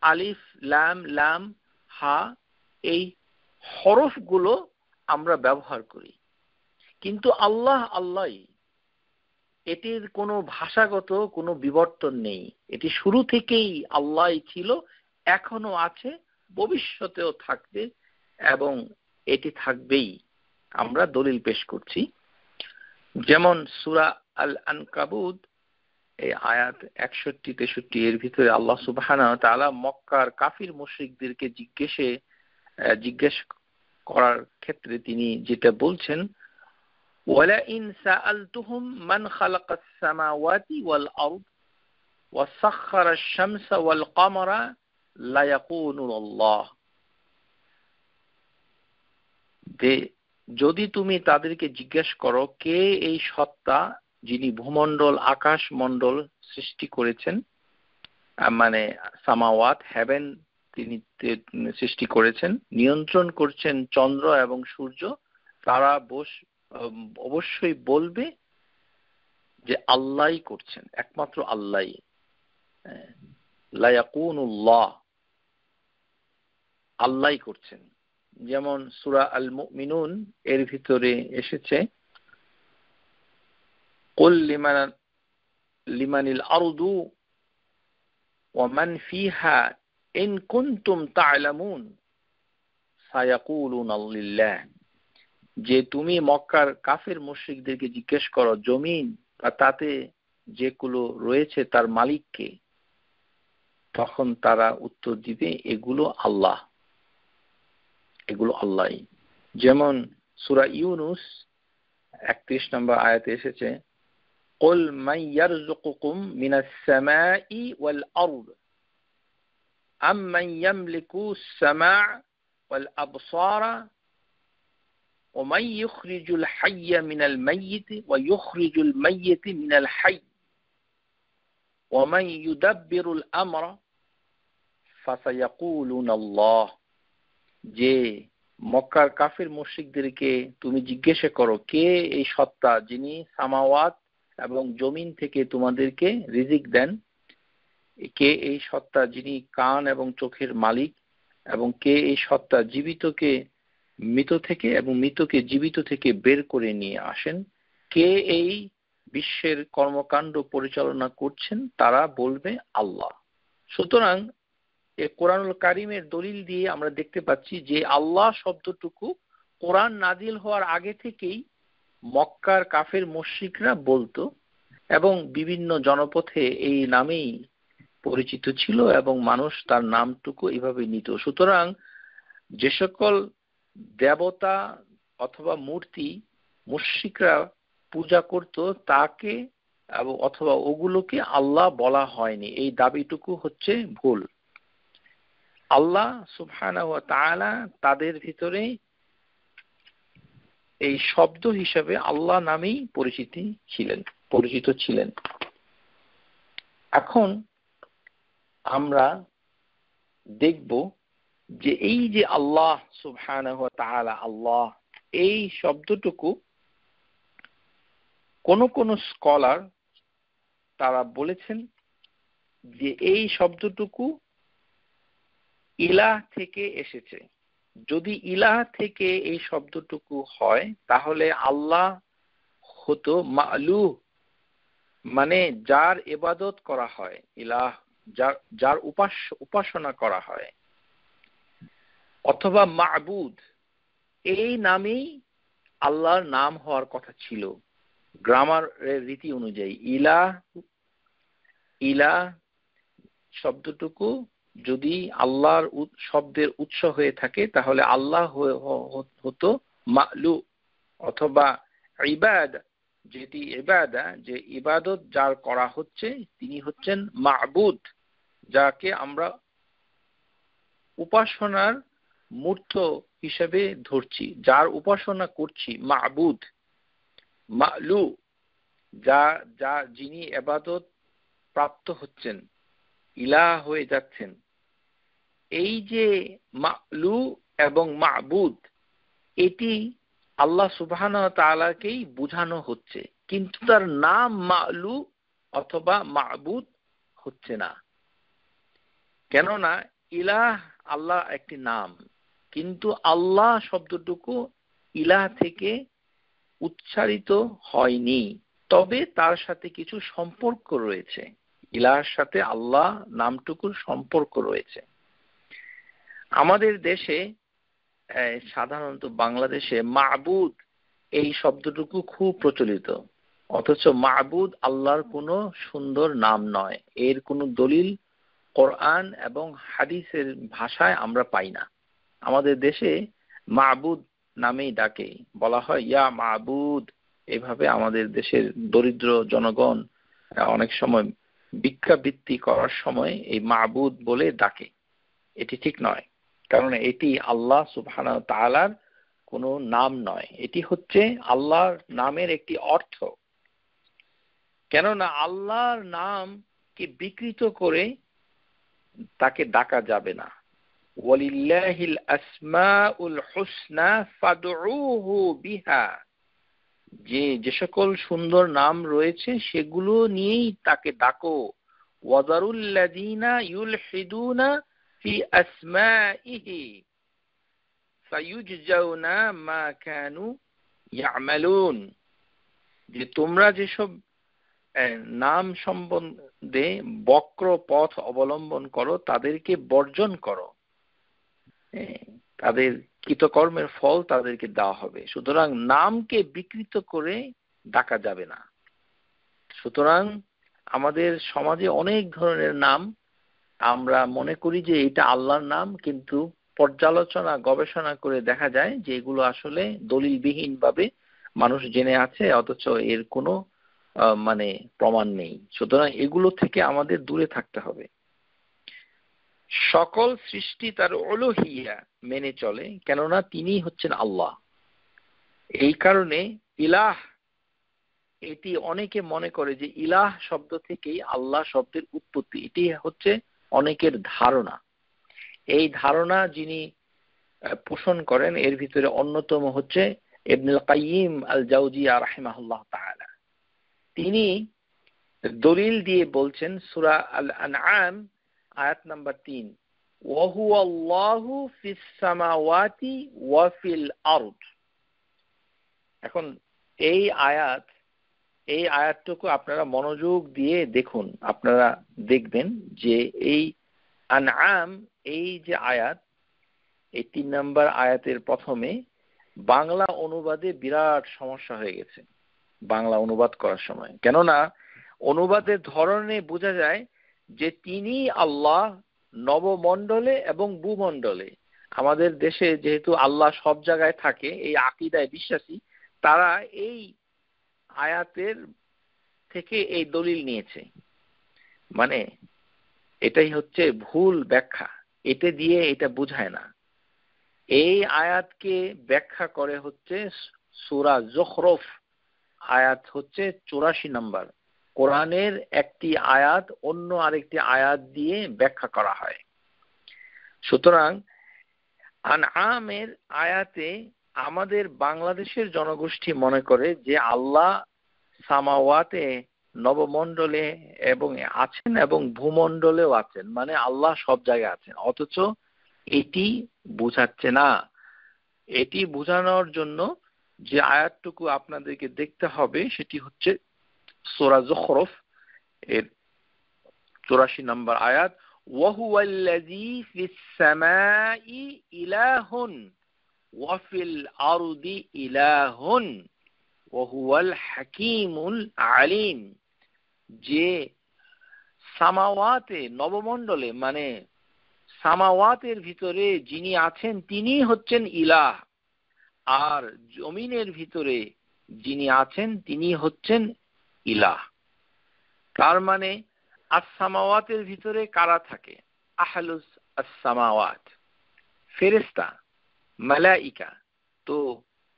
আলিফ লাম লাম হা এই হরফগুলো আমরা ব্যবহার করি, কিন্তু আল্লাহ আল্লাহই, এটির কোনো ভাষাগত কোনো বিবর্তন নেই। এটি শুরু থেকেই আল্লাহই ছিল, এখনো আছে, ভবিষ্যতেও থাকবে এবং এটি থাকবেই। আমরা দলিল পেশ করছি। যেমন সূরা আল আনকাবুত এই আয়াত 61-63 এর ভিতরে আল্লাহ সুবহানাহু ওয়া তাআলা মক্কার কাফির মুশরিকদেরকে জিজ্ঞেস করার ক্ষেত্রে তিনি যেটা বলছেন, ওয়ালা ইন সাআলতুহুম মান খালাকাস সামাওয়াতি ওয়াল আরদ ওয়া সাখখারাশ শামসা ওয়াল কমারা লা ইয়াকুনুল্লাহ। যদি তুমি তাদেরকে জিজ্ঞেস করো কে এই সত্তা যিনি ভূমণ্ডল আকাশ মণ্ডল সৃষ্টি করেছেন, মানে সামাওয়াত হেভেন তিনি সৃষ্টি করেছেন, নিয়ন্ত্রণ করছেন চন্দ্র এবং সূর্য, তারা অবশ্যই বলবে যে আল্লাহই করছেন, একমাত্র আল্লাহই। লা ইয়াকুনুল্লাহ, আল্লাহই করছেন। যেমন সূরা আল মুমিনুন এর ভিতরে এসেছে, কুল লিমানিল আরদু ওয়া মান ফিহা ইন কুনতুম তা'লামুন সায়াকুলুনা লিল্লাহ। যে তুমি মক্কার কাফের মুশরিকদেরকে জিজ্ঞেস করো জমিন বা তাতে যেগুলো রয়েছে তার মালিক কে, তখন তারা উত্তর দিবে এগুলো আল্লাহ, এগুলো আল্লাহই। যেমন সূরা ইউনুস 31 নম্বর আয়াতে এসেছে, কুল মান ইয়ারযুকুকুম মিনাস সামাই ওয়াল আরদ আমমান ইয়ামলিকুস সামা' ওয়াল আবসারা ওয়া মান ইখরিজুল হাইয়্যা মিনাল মাইয়িতি ওয়া ইখরিজুল মাইয়িতা মিনাল হাইয়্য ওয়ামান ইউদাব্বিরুল আমরা ফাসায়াকুলুনা আল্লাহ, যে মক্কার কাফির মুশরিকদেরকে তুমি জিজ্ঞাসা করো, কে এই সত্তা যিনি সামাওয়াত এবং জমিন থেকে তোমাদেরকে রিজিক দেন, কে এই সত্তা যিনি কান এবং চোখের মালিক, এবং কে এই সত্তা জীবিতকে মৃত থেকে এবং মৃতকে জীবিত থেকে বের করে নিয়ে আসেন, কে এই বিশ্বের কর্মকাণ্ড পরিচালনা করছেন, তারা বলবে আল্লাহ। সুতরাং এই কোরআনুল কারীমের দলিল দিয়ে আমরা দেখতে পাচ্ছি যে আল্লাহ শব্দটুকু কোরআন নাজিল হওয়ার আগে থেকেই মক্কার কাফের মুশরিকরা বলতো এবং বিভিন্ন জনপথে এই নামেই পরিচিত ছিল এবং মানুষ তার নামটুকু এভাবে নিত। সুতরাং যে সকল দেবতা অথবা মূর্তি মুশরিকরা পূজা করত তাকে অথবা ওগুলোকে আল্লাহ বলা হয়নি, এই দাবিটুকু হচ্ছে ভুল। আল্লাহ সুবহানাহু ওয়া তাআলা তাদের ভিতরে এই শব্দ হিসেবে আল্লাহ নামেই পরিচিত ছিলেন। এখন আমরা দেখব যে এই যে আল্লাহ সুবহানাহু ওয়া তাআলা আল্লাহ, এই শব্দটুকু কোন স্কলার তারা বলেছেন যে এই শব্দটুকু ইলাহ থেকে এসেছে। যদি ইলাহ থেকে এই শব্দটুকু হয় তাহলে আল্লাহ হতো মা'লুহ, মানে যার ইবাদত করা হয়, ইলাহ যার উপাসনা করা হয়, অথবা মা'বুদ, এই নামেই আল্লাহর নাম হওয়ার কথা ছিল গ্রামারের রীতি অনুযায়ী। ইলাহ শব্দটুকু যদি আল্লাহর শব্দের উৎস হয়ে থাকে তাহলে আল্লাহ হতো মা'লু, অথবা ইবাদা, যেটি ইবাদা, যে ইবাদত যার করা হচ্ছে তিনি হচ্ছেন মা'বুদ, যাকে আমরা উপাসনার মূর্ত হিসেবে ধরছি, যার উপাসনা করছি, মা'বুদ। মা'লু, যিনি ইবাদত প্রাপ্ত হচ্ছেন, ইলাহ হয়ে যাচ্ছেন। এই যে মা'লু এবং মা'বুদ, এটি আল্লাহ সুবহানাহু ওয়া তাআলাকেই বোঝানো হচ্ছে, কিন্তু তার নাম মা'লু অথবা মা'বুদ হচ্ছে না। কেননা ইলাহ আল্লাহ একটি নাম, কিন্তু আল্লাহ শব্দটুকু ইলাহ থেকে উচ্চারিত হয়নি, তবে তার সাথে কিছু সম্পর্ক রয়েছে, ইলাহর সাথে আল্লাহ নামটুকুর সম্পর্ক রয়েছে। আমাদের দেশে সাধারণত বাংলাদেশে মা'বুদ এই শব্দটুকু খুব প্রচলিত, অথচ মা'বুদ আল্লাহর কোনো সুন্দর নাম নয়, এর কোনো দলিল কোরআন এবং হাদিসের ভাষায় আমরা পাই না। আমাদের দেশে মা'বুদ নামেই ডাকে, বলা হয় ইয়া মা'বুদ, এভাবে আমাদের দেশের দরিদ্র জনগণ অনেক সময় ভিক্ষাবৃত্তি করার সময় এই মা'বুদ বলে ডাকে। এটি ঠিক নয়, কারণ এটি আল্লাহ সুবহানাহু ওয়া তাআলার কোনো নাম নয়, এটি হচ্ছে আল্লাহর নামের একটি অর্থ। কেননা আল্লাহর নামকে বিকৃত করে তাকে ডাকা যাবে না। ওয়ালিল্লাহিল আসমাউল হুসনা ফাদউহু বিহা, যে সকল সুন্দর নাম রয়েছে সেগুলো নিয়েই তাকে ডাকো। ওয়াযারুল্লাযীনা ইউলহিদুনা ফি আসমাইহি ফায়ুজজাউনা মা কানু ইয়ামালুন, যে তোমরা যেসব নাম সম্বন্ধে বক্র পথ অবলম্বন করো তাদেরকে বর্জন করো, তাদের কৃতকর্মের ফল তাদেরকে দেওয়া হবে। সুতরাং নামকে বিকৃত করে ডাকা যাবে না। সুতরাং আমাদের সমাজে অনেক ধরনের নাম, আমরা মনে করি যে এটা আল্লাহর নাম, কিন্তু পর্যালোচনা গবেষণা করে দেখা যায় যে এগুলো আসলে দলিলবিহীন ভাবে মানুষ জেনে আছে, অথচ এর কোনো মানে প্রমাণ নেই। সুতরাং এগুলো থেকে আমাদের দূরে থাকতে হবে। সকল সৃষ্টি তার উলুহিয়া মেনে চলে, কেননা তিনি হচ্ছেন আল্লাহ। এই কারণে ইলাহ এটি অনেকে মনে করে যে ইলাহ শব্দ থেকেই আল্লাহ শব্দের উৎপত্তি। এটি হচ্ছে অনেকের ধারণা। এই ধারণা যিনি পোষণ করেন এর ভিতরে অন্যতম হচ্ছে ইবনুল কাইয়িম আল জাওজিয়া রাহিমাহুল্লাহ তাআলা। তিনি দলিল দিয়ে বলছেন সূরা আল আনআম আয়াত নাম্বার 3, ওয়া হুয়াল্লাহু ফিস সামাওয়াতি ওয়া ফিল আরদ। এখন এই আয়াতটুকু আপনারা মনোযোগ দিয়ে দেখুন, আপনারা দেখবেন যে এই আনআম, এই যে আয়াত, এই 3 নম্বর আয়াতের প্রথমে বাংলা অনুবাদে বিরাট সমস্যা হয়ে গেছে বাংলা অনুবাদ করার সময়। কেননা অনুবাদের ধরনে বোঝা যায় যে তিনি আল্লাহ নবমণ্ডলে এবং ভূমণ্ডলে। আমাদের দেশে যেহেতু আল্লাহ সব জায়গায় থাকে, এই আকীদায় বিশ্বাসী, তারা এই আয়াতের থেকে এই দলিল নিয়েছে। মানে এটাই হচ্ছে ভুল ব্যাখ্যা, এটা দিয়ে এটা বোঝায় না। এই আয়াতকে ব্যাখ্যা করে হচ্ছে সূরা যুখরুফ আয়াত হচ্ছে 84 নম্বর। কোরআনের একটি আয়াত অন্য আরেকটি আয়াত দিয়ে ব্যাখ্যা করা হয়। সুতরাং আনআমের আয়াতে আমাদের বাংলাদেশের জনগোষ্ঠী মনে করে যে আল্লাহ সামাওয়াতে নবমণ্ডলে এবং আছেন এবং ভূমণ্ডলেও আছেন, মানে আল্লাহ সব জায়গায় আছেন। অথচ এটি বোঝাচ্ছে না। এটি বোঝানোর জন্য যে আয়াতটুকু আপনাদেরকে দেখতে হবে সেটি হচ্ছে সূরা যুখরুফ এর 84 নম্বর আয়াত, ওয়া হুয়াল্লাযী ফিস সামাই ইলাহুন ওয়া ফিল আরদি ইলাহুন ওয়া হুয়াল হাকীমুল আলীম। যে সামাওয়াতে নবমণ্ডলে, মানে সামাওয়াতের ভিতরে যিনি আছেন তিনি হচ্ছেন ইলাহ, আর জমিনের ভিতরে যিনি আছেন তিনি হচ্ছেন ইলাহ। তার মানে আস-সামাওয়াতের ভিতরে কারা থাকে? আহলুস আস-সামাওয়াত, ফেরেশতা, মালাইকা। তো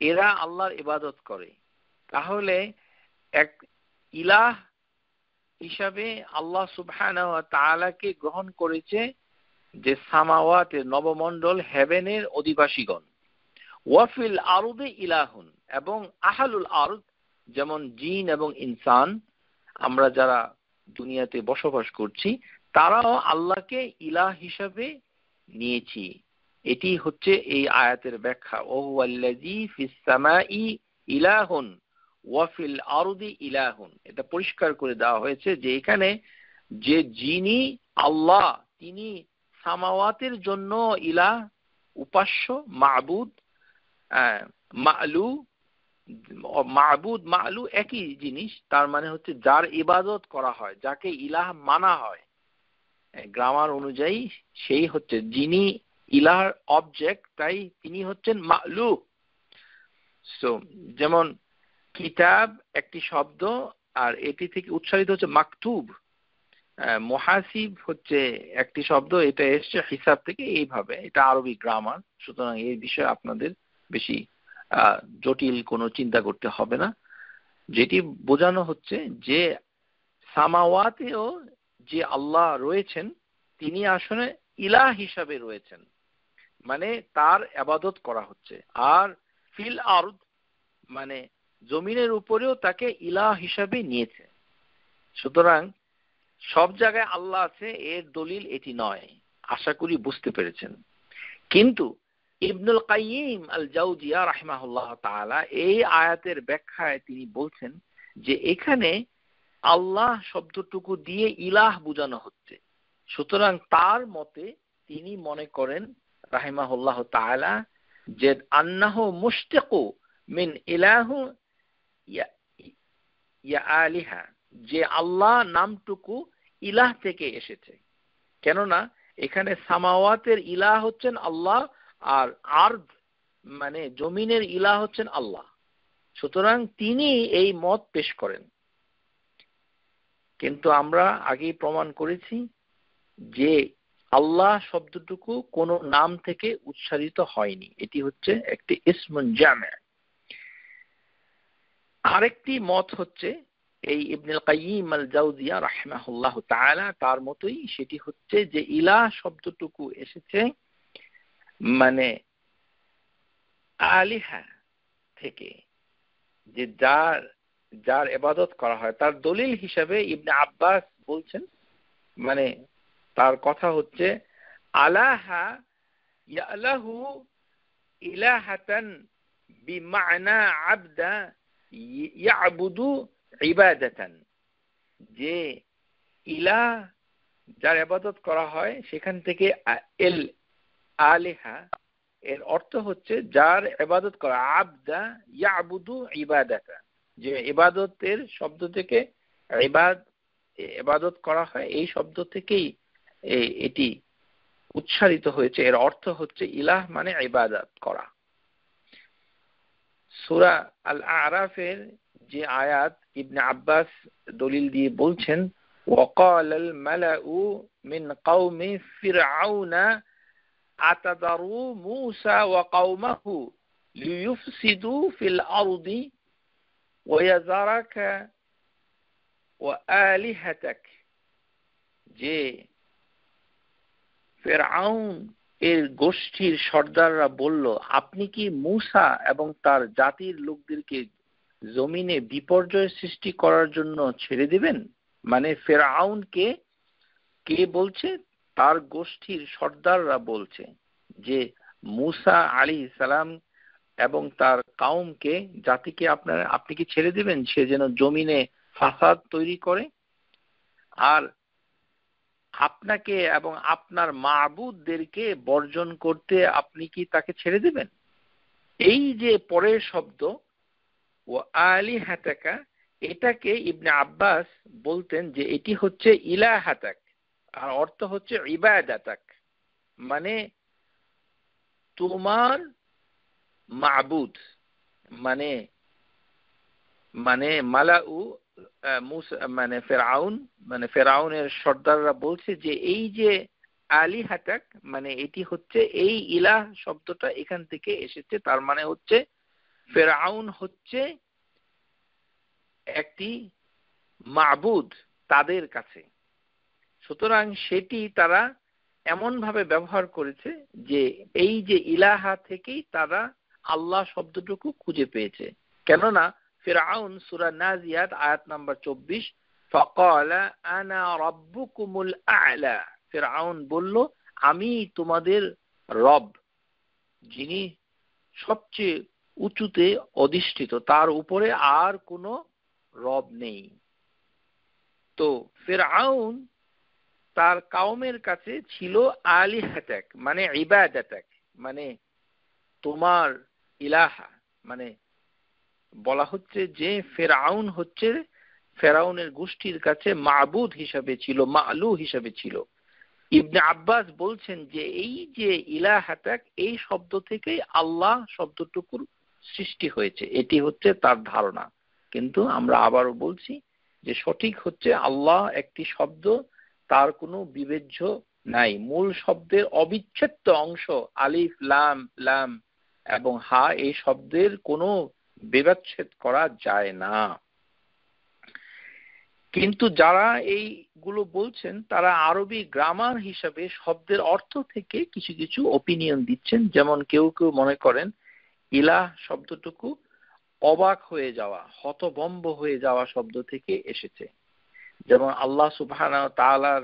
এরা আল্লাহর ইবাদত করে। তাহলে এক ইলাহ হিসাবে আল্লাহ সুবহানাহু ওয়া তাআলাকে গ্রহণ করেছে যে সামাওয়াতের নবমণ্ডল, হেভেনের অধিবাসীগণ। ওয়াফিল আরদে ইলাহুন, এবং আহলুল আরদ যেমন জিন এবং ইনসান, আমরা যারা দুনিয়াতে বসবাস করছি, তারাও আল্লাহকে ইলাহ হিসাবে নিয়েছি। এটি হচ্ছে এই আয়াতের ব্যাখ্যা। ওয়াল্লাযী ফিস সামাই ইলাহুন ওয়া ফিল আরদি ইলাহুন। এটা পরিষ্কার করে দেওয়া হয়েছে যে এখানে যে যিনি আল্লাহ, তিনি সামাওয়াতের জন্য ইলাহ, উপাস্য, মাবুদ, মাবুদ মা'লু একই জিনিস। তার মানে হচ্ছে যার ইবাদত করা হয়, যাকে ইলাহ মানা হয়, গ্রামার অনুযায়ী সেই হচ্ছে যিনি ইলাহর অবজেক্ট, তাই তিনি হচ্ছেন মা'লু। সো যেমন কিতাব একটি শব্দ, আর এটি থেকে উচ্চারিত হচ্ছে মাকতুব। মুহাসিব হচ্ছে একটি শব্দ, এটা এসছে হিসাব থেকে, এইভাবে এটা আরবি গ্রামার। সুতরাং এই বিষয়ে আপনাদের বেশি জটিল কোনো চিন্তা করতে হবে না। যেটি বোঝানো হচ্ছে যে সামাওয়াতেও যে আল্লাহ রয়েছেন তিনি আসলে ইলাহ হিসাবে রয়েছেন, মানে তার ইবাদত করা হচ্ছে। আর ফিল আরদ মানে জমিনের উপরেও তাকে ইলাহ হিসাবে নিয়েছে। সুতরাং সব জায়গায় আল্লাহ আছে এর দলিল এটি নয়। আশা করি বুঝতে পেরেছেন। কিন্তু ইবনুল কাইয়িম আল জাওজিয়া রাহিমাহুল্লাহ তাআলা এই আয়াতের ব্যাখ্যায় তিনি বলছেন যে এখানে আল্লাহ শব্দটুকু দিয়ে ইলাহ বোঝানো হচ্ছে। সুতরাং তার মতে তিনি মনে করেন রাহিমাহুল্লাহ তাআলা যে আন্নাহু মুশতাকু মিন ইলাহু ইয়া আলিহা, যে আল্লাহ নামটুকু ইলাহ থেকে এসেছে। কেননা এখানে সামাওয়াতের ইলাহ হচ্ছেন আল্লাহ, আর আরদ মানে জমিনের ইলাহ হচ্ছেন আল্লাহ। সুতরাং তিনি এই মত পেশ করেন। কিন্তু আমরা আগেই প্রমাণ করেছি যে আল্লাহ শব্দটুকু কোন নাম থেকে উচ্চারিত হয়নি, এটি হচ্ছে একটি ইসমুন জামি'। আরেকটি মত হচ্ছে এই ইবনুল কাইয়িম আল জাওজিয়া রাহিমাহুল্লাহ তাআলা তার মতই, সেটি হচ্ছে যে ইলাহ শব্দটুকু এসেছে মানে আলিহা থেকে, যে যার যার ইবাদত করা হয়। তার দলিল হিসেবে ইবনে আব্বাস বলছেন, মানে তার কথা হচ্ছে আলাহা ইয়ালাহু ইলাহাতান বিমানা আবদা ইয়াবুদু ইবাদাতান, যে ইলাহ যার ইবাদত করা হয় সেখান থেকে এল আলিহা এর অর্থ হচ্ছে যার ইবাদত করা, আবদা ইয়াবুদু ইবাদাতা, যে ইবাদতের শব্দ থেকে ইবাদত করা হয়, এই শব্দ থেকেই এটি উচ্চারিত হয়েছে। এর অর্থ হচ্ছে ইলাহ মানে ইবাদত করা। সূরা আল আরাফের যে আয়াত ইবনে আব্বাস দলিল দিয়ে বলছেন, وقال الملأ من قوم فرعون أتذروا موسى وقومه ليفسدوا في الأرض ويذرك وآلهتك, যে ফেরাউন এর গোষ্ঠীর সর্দাররা বলল, আপনি কি মূসা এবং তার জাতির লোকদেরকে জমিনে বিপর্যয় সৃষ্টি করার জন্য ছেড়ে দিবেন? মানে ফেরাউনকে কে বলছে? তার গোষ্ঠীর সর্দাররা বলছে যে মূসা আলাইহিস সালাম এবং তার কাউমকে, জাতিকে আপনি কি ছেড়ে দিবেন সে যেন জমিনে ফাসাদ তৈরি করে, আর আপনাকে এবং আপনার মাবুদদেরকে বর্জন করতে আপনি কি তাকে ছেড়ে দিবেন? এই যে পরের শব্দ ও আলিহাতাকা, এটাকে ইবনে আব্বাস বলতেন যে এটি হচ্ছে ইলাহাতাক, আর অর্থ হচ্ছে ইবাদাতাক, মানে তোমার মাবুদ, মানে মালাউ মুসা মানে ফেরাউনের সর্দাররা বলছে যে এই যে আলিহাতাক, মানে এটি হচ্ছে এই ইলাহ শব্দটা এখান থেকে এসেছে। তার মানে হচ্ছে ফেরাউন হচ্ছে একটি মাবুদ তাদের কাছে। সুতরাং সেটি তারা এমন ভাবে ব্যবহার করেছে যে এই যে ইলাহা থেকেই তারা আল্লাহ শব্দটুকু খুঁজে পেয়েছে। কেননা ফিরআউন সূরা নাজিয়াত আয়াত নাম্বার 24, ফাকালা আনা রাব্বুকুমুল আ'লা, ফিরআউন বলল আমি তোমাদের রব, যিনি সবচেয়ে উঁচুতে অধিষ্ঠিত, তার উপরে আর কোনো রব নেই। তো ফিরআউন তার কাউমের কাছে ছিল আলিহাতাক মানে ইবাদাতাক, মানে তোমার ইলাহা, মানে বলা হচ্ছে যে ফেরাউন হচ্ছে ফেরাউনের গোষ্ঠীর কাছে মাবুদ হিসাবে ছিল, মালু হিসাবে ছিল। ইবনে আব্বাস বলছেন যে এই যে ইলাহাতাক, এই শব্দ থেকেই আল্লাহ শব্দটুকুর সৃষ্টি হয়েছে, এটি হচ্ছে তার ধারণা। কিন্তু আমরা আবারও বলছি যে সঠিক হচ্ছে আল্লাহ একটি শব্দ, তার কোনো বিবেচ্য নাই। মূল শব্দের অবিচ্ছেদ্য অংশ আলিফ লাম লাম এবং হা, এই শব্দের কোনো বিচ্ছেদ করা যায় না। কিন্তু যারা এইগুলো বলছেন তারা আরবি গ্রামার হিসাবে শব্দের অর্থ থেকে কিছু কিছু ওপিনিয়ন দিচ্ছেন। যেমন কেউ কেউ মনে করেন ইলাহ শব্দটুকু অবাক হয়ে যাওয়া, হতভম্ব হয়ে যাওয়া শব্দ থেকে এসেছে। যেমন আল্লাহ সুবহানাহু ওয়া তাআলার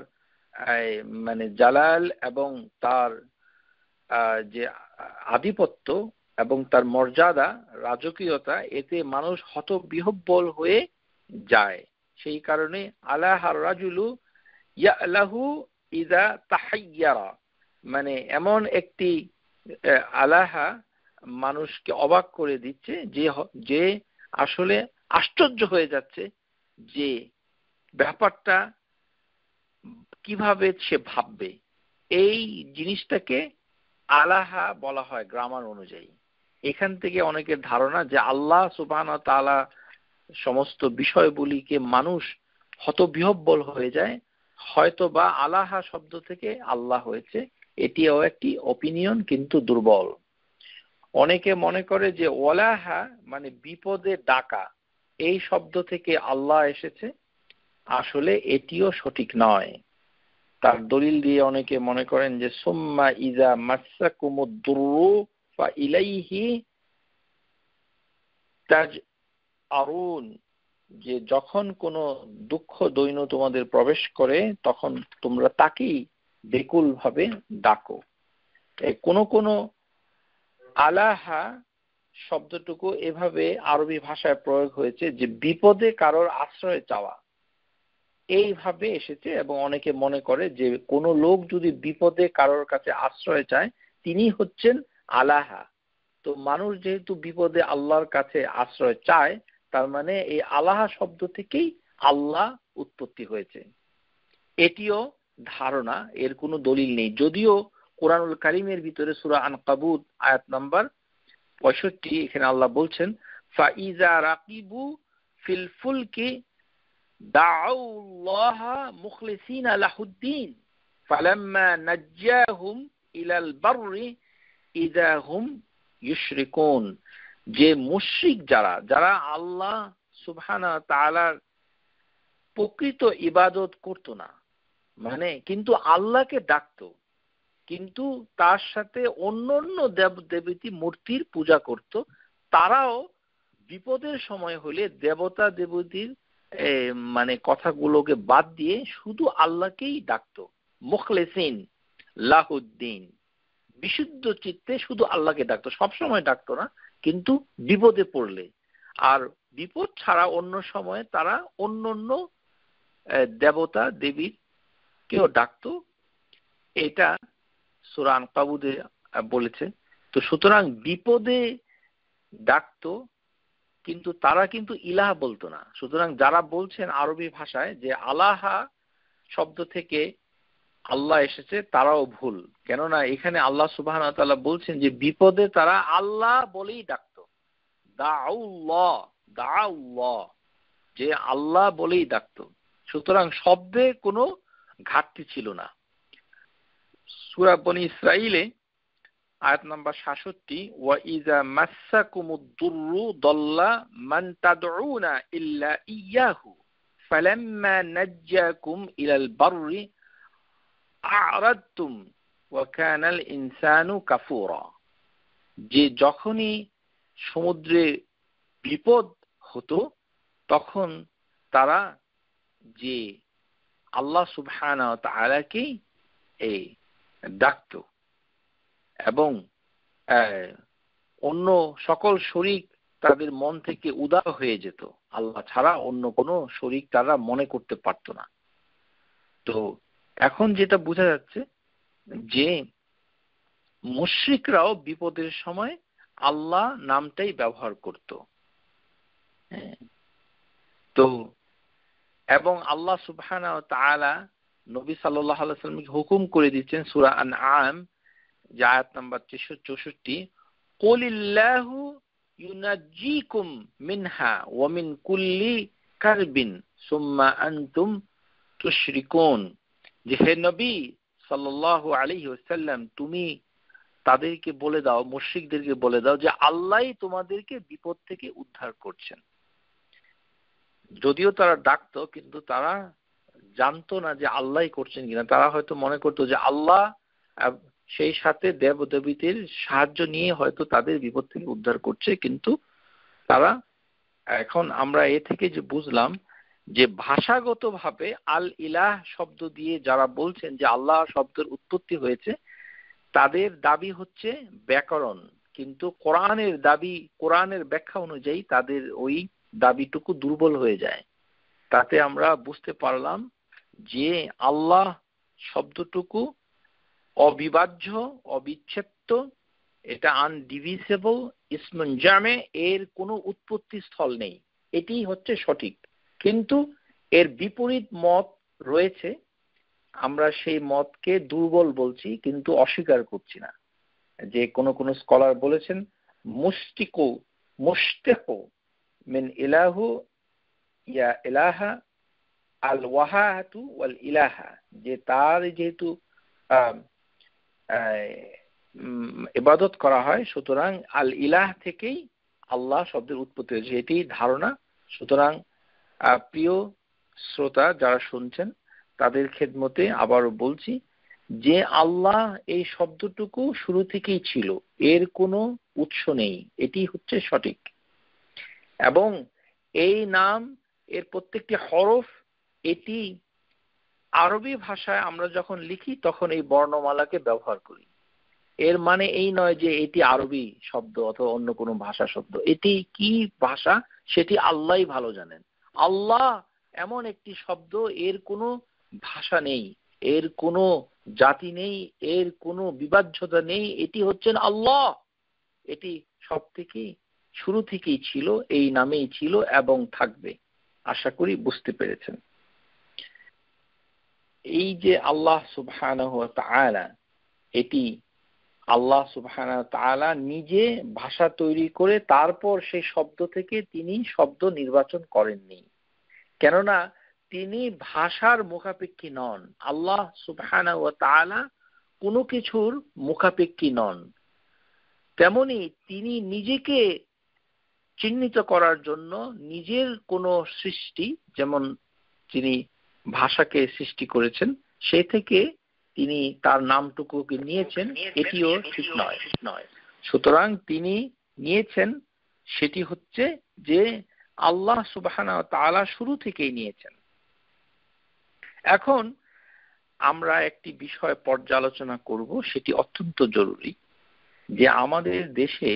মানে জালাল এবং তার যে আধিপত্য এবং তার মর্যাদা, রাজকীয়তা, এতে মানুষ হতবিহ্বল হয়ে যায়। সেই কারণে আলাহার রাজুলু ইয়ালাহু ইযা তাহাইয়ারা, মানে এমন একটি আলাহা মানুষকে অবাক করে দিচ্ছে যে আসলে আশ্চর্য হয়ে যাচ্ছে যে ব্যাপারটা কিভাবে সে ভাববে। এই জিনিসটাকে আলাহা বলা হয় গ্রামার অনুযায়ী। এখান থেকে অনেকের ধারণা যে আল্লাহ সুবহানাহু ওয়া তাআলা সমস্ত বিষয়গুলিকে মানুষ হতবিহ্বল হয়ে যায়, হয়তো বা আলাহা শব্দ থেকে আল্লাহ হয়েছে। এটিও একটি ওপিনিয়ন, কিন্তু দুর্বল। অনেকে মনে করে যে ওয়ালাহা মানে বিপদে ডাকা, এই শব্দ থেকে আল্লাহ এসেছে, আসলে এটিও সঠিক নয়। তার দলিল দিয়ে অনেকে মনে করেন যে সুম্মা ইজা মাসসাকুমুদ-দুররু ফাইলাইহি তাজআরুন, যে যখন কোনো দুঃখ দৈন্য তোমাদের প্রবেশ করে তখন তোমরা তাকেই বেকুল ভাবে ডাকো। কোনো কোনো আলাহা শব্দটুকু এভাবে আরবি ভাষায় প্রয়োগ হয়েছে যে বিপদে কারোর আশ্রয় চাওয়া, এইভাবে এসেছে। এবং অনেকে মনে করে যে কোনো লোক যদি বিপদে কারোর কাছে আশ্রয় চায় তিনি হচ্ছেন আলাহা। তো মানুষ যেহেতু বিপদে আল্লাহর কাছে আশ্রয় চায়, তার মানে এই আলাহা শব্দ থেকেই আল্লাহ উৎপত্তি হয়েছে। এটিও ধারণা, এর কোনো দলিল নেই। যদিও কোরআনুল কারীমের ভিতরে সূরা আনকাবুত আয়াত নাম্বার 65 এখানে আল্লাহ বলছেন ফাইজা রাকিবু ফিল ফুলকি দাউল্লাহা মুখলিসিনা লাহুদ্দিন ফালাম্মা নাজ্জাহুম ইলাল বাররি ইযা হুম ইউশরিকুন। যে মুশরিক যারা আল্লাহ সুবহানাহু ওয়া তাআলার প্রকৃত ইবাদত করত না, মানে কিন্তু আল্লাহকে ডাকতো, কিন্তু তার সাথে অন্যান্য দেবদেবী মূর্তির পূজা করত, তারাও বিপদের সময় হলে দেবতা দেবতীর মানে কথাগুলোকে বাদ দিয়ে শুধু আল্লাহকেই ডাকতো। মুখলিসিন লাহুদ্দিন, বিশুদ্ধ চিত্তে শুধু আল্লাহকে ডাকতো, সবসময় ডাকতো না, কিন্তু বিপদে পড়লে। আর বিপদ ছাড়া অন্য সময় তারা অন্য দেবতা দেবীর কেউ ডাকতো। এটা সূরা আনকাবুতে বলেছে। তো সুতরাং বিপদে ডাকতো, কিন্তু তারা কিন্তু ইলাহ বলতো না। সুতরাং যারা বলছেন আরবি ভাষায় যে আলাহা শব্দ থেকে আল্লাহ এসেছে, তারাও ভুল। কেননা এখানে আল্লাহ সুবহানাহু ওয়া তাআলা বলছেন যে বিপদে তারা আল্লাহ বলেই ডাকতো। দাউল্লাহ, দাউল্লাহ, যে আল্লাহ বলেই ডাকতো। সুতরাং শব্দে কোনো ঘাটতি ছিল না। সূরা বনী ইসরাঈলে আয়াত নাম্বার 67, ওয়া ইযা মাসসাকুমুদ-দুররু দাল্লা মান তাদউনা ইল্লা ইয়াহু ফালাম্মা নাজ্জাকুম ইলাল বাররি আ'রাদতুম ওয়া কানাল ইনসানু কাফুরা। যে যখনই সমুদ্রে বিপদ হতো তখন তারা যে আল্লাহ সুবহানাহু ওয়া তাআলাকে ডাকতো এবং অন্য সকল শরীক তাদের মন থেকে উদার হয়ে যেত, আল্লাহ ছাড়া অন্য কোনো শরীক তারা মনে করতে পারত না। তো এখন যেটা বোঝা যাচ্ছে যে মুশরিকরাও বিপদের সময় আল্লাহ নামটাই ব্যবহার করত। তো এবং আল্লাহ সুবহানাহু ওয়া তাআলা নবী সাল্লাল্লাহু আলাইহি ওয়াসাল্লামকে হুকুম করে দিচ্ছেন সূরা আনআম যে আয়াত নাম্বার 64, কুলিল্লাহু ইউনাজ্জিকুম মিনহা ওয়া মিন কুল্লি কারবিন সুম্মা আনতুম তুশরিকুন। যে হে নবী সাল্লাল্লাহু আলাইহি ওয়াসাল্লাম, তুমি তাদেরকে বলে দাও, মুশরিকদেরকে বলে দাও যে আল্লাহই তোমাদেরকে বিপদ থেকে উদ্ধার করছেন। যদিও তারা ডাকতো, কিন্তু তারা জানতো না যে আল্লাহই করছেন কিনা। তারা হয়তো মনে করতো যে আল্লাহ সেই সাথে দেবদেবীদের সাহায্য নিয়ে হয়তো তাদের বিপদ থেকে উদ্ধার করছে। কিন্তু তারা, এখন আমরা এ থেকে যে বুঝলাম যে ভাষাগতভাবে আল ইলাহ শব্দ দিয়ে যারা বলছেন যে আল্লাহ শব্দের উৎপত্তি হয়েছে, তাদের দাবি হচ্ছে ব্যাকরণ, কিন্তু কোরআনের ব্যাখ্যা অনুযায়ী তাদের ওই দাবিটুকু দুর্বল হয়ে যায়। তাতে আমরা বুঝতে পারলাম যে আল্লাহ শব্দটুকু অবিভাজ্য, অবিচ্ছেদ্য, এটা আনডিভিসেবল, ইসমুন জামে, এর কোনো উৎপত্তি স্থল নেই। এটি হচ্ছে সঠিক। কিন্তু এর বিপরীত মত রয়েছে, আমরা সেই মতকে দুর্বল বলছি কিন্তু অস্বীকার করছি না। যে কোন স্কলার বলেছেন মুশতাকু মিন ইলাহু ইয়া ইলাহা আল ওয়াহাতু ওয়াল ইলাহা, যে তার যেহেতু ইবাদত করা হয়, সুতরাং আল ইলাহ থেকেই আল্লাহ শব্দের উৎপত্তি হয়েছে। এটি ধারণা সুতরাং প্রিয় শ্রোতা যারা শুনছেন তাদের খেদমতে আবারও বলছি যে আল্লাহ এই শব্দটুকু শুরু থেকেই ছিল, এর কোনো উৎস নেই, এটি হচ্ছে সঠিক। এবং এই নাম, এর প্রত্যেকটি হরফ, এটি আরবি ভাষায় আমরা যখন লিখি তখন এই বর্ণমালাকে ব্যবহার করি। এর মানে এই নয় যে এটি আরবি শব্দ অথবা অন্য কোনো ভাষা শব্দ। এটি কি ভাষা সেটি আল্লাহই ভালো জানেন। আল্লাহ এমন একটি শব্দ, এর কোনো ভাষা নেই, এর কোনো জাতি নেই, এর কোনো বিভাজ্যতা নেই, এটি হচ্ছেন আল্লাহ। এটি সব থেকে শুরু থেকেই ছিল, এই নামেই ছিল এবং থাকবে। আশা করি বুঝতে পেরেছেন। এই যে আল্লাহ সুবহানাহু ওয়া তাআলা, এটি আল্লাহ সুবহানাহু ওয়া তাআলা নিজে ভাষা তৈরি করে তারপর সেই শব্দ থেকে তিনি শব্দ নির্বাচন করেননি, কেননা তিনি ভাষার মুখাপেক্ষী নন। আল্লাহ সুবহানাহু ওয়া তাআলা কোনো কিছুর মুখাপেক্ষী নন। তেমনি তিনি নিজেকে চিহ্নিত করার জন্য নিজের কোনো সৃষ্টি, যেমন তিনি ভাষাকে সৃষ্টি করেছেন, সেই থেকে তিনি তার নামটুকুকে নিয়েছেন, এটিও ঠিক নয়। সুতরাং তিনি নিয়েছেন সেটি হচ্ছে যে আল্লাহ সুবহানাহু ওয়া তাআলা শুরু থেকেই নিয়েছেন। এখন আমরা একটি বিষয় পর্যালোচনা করব, সেটি অত্যন্ত জরুরি। যে আমাদের দেশে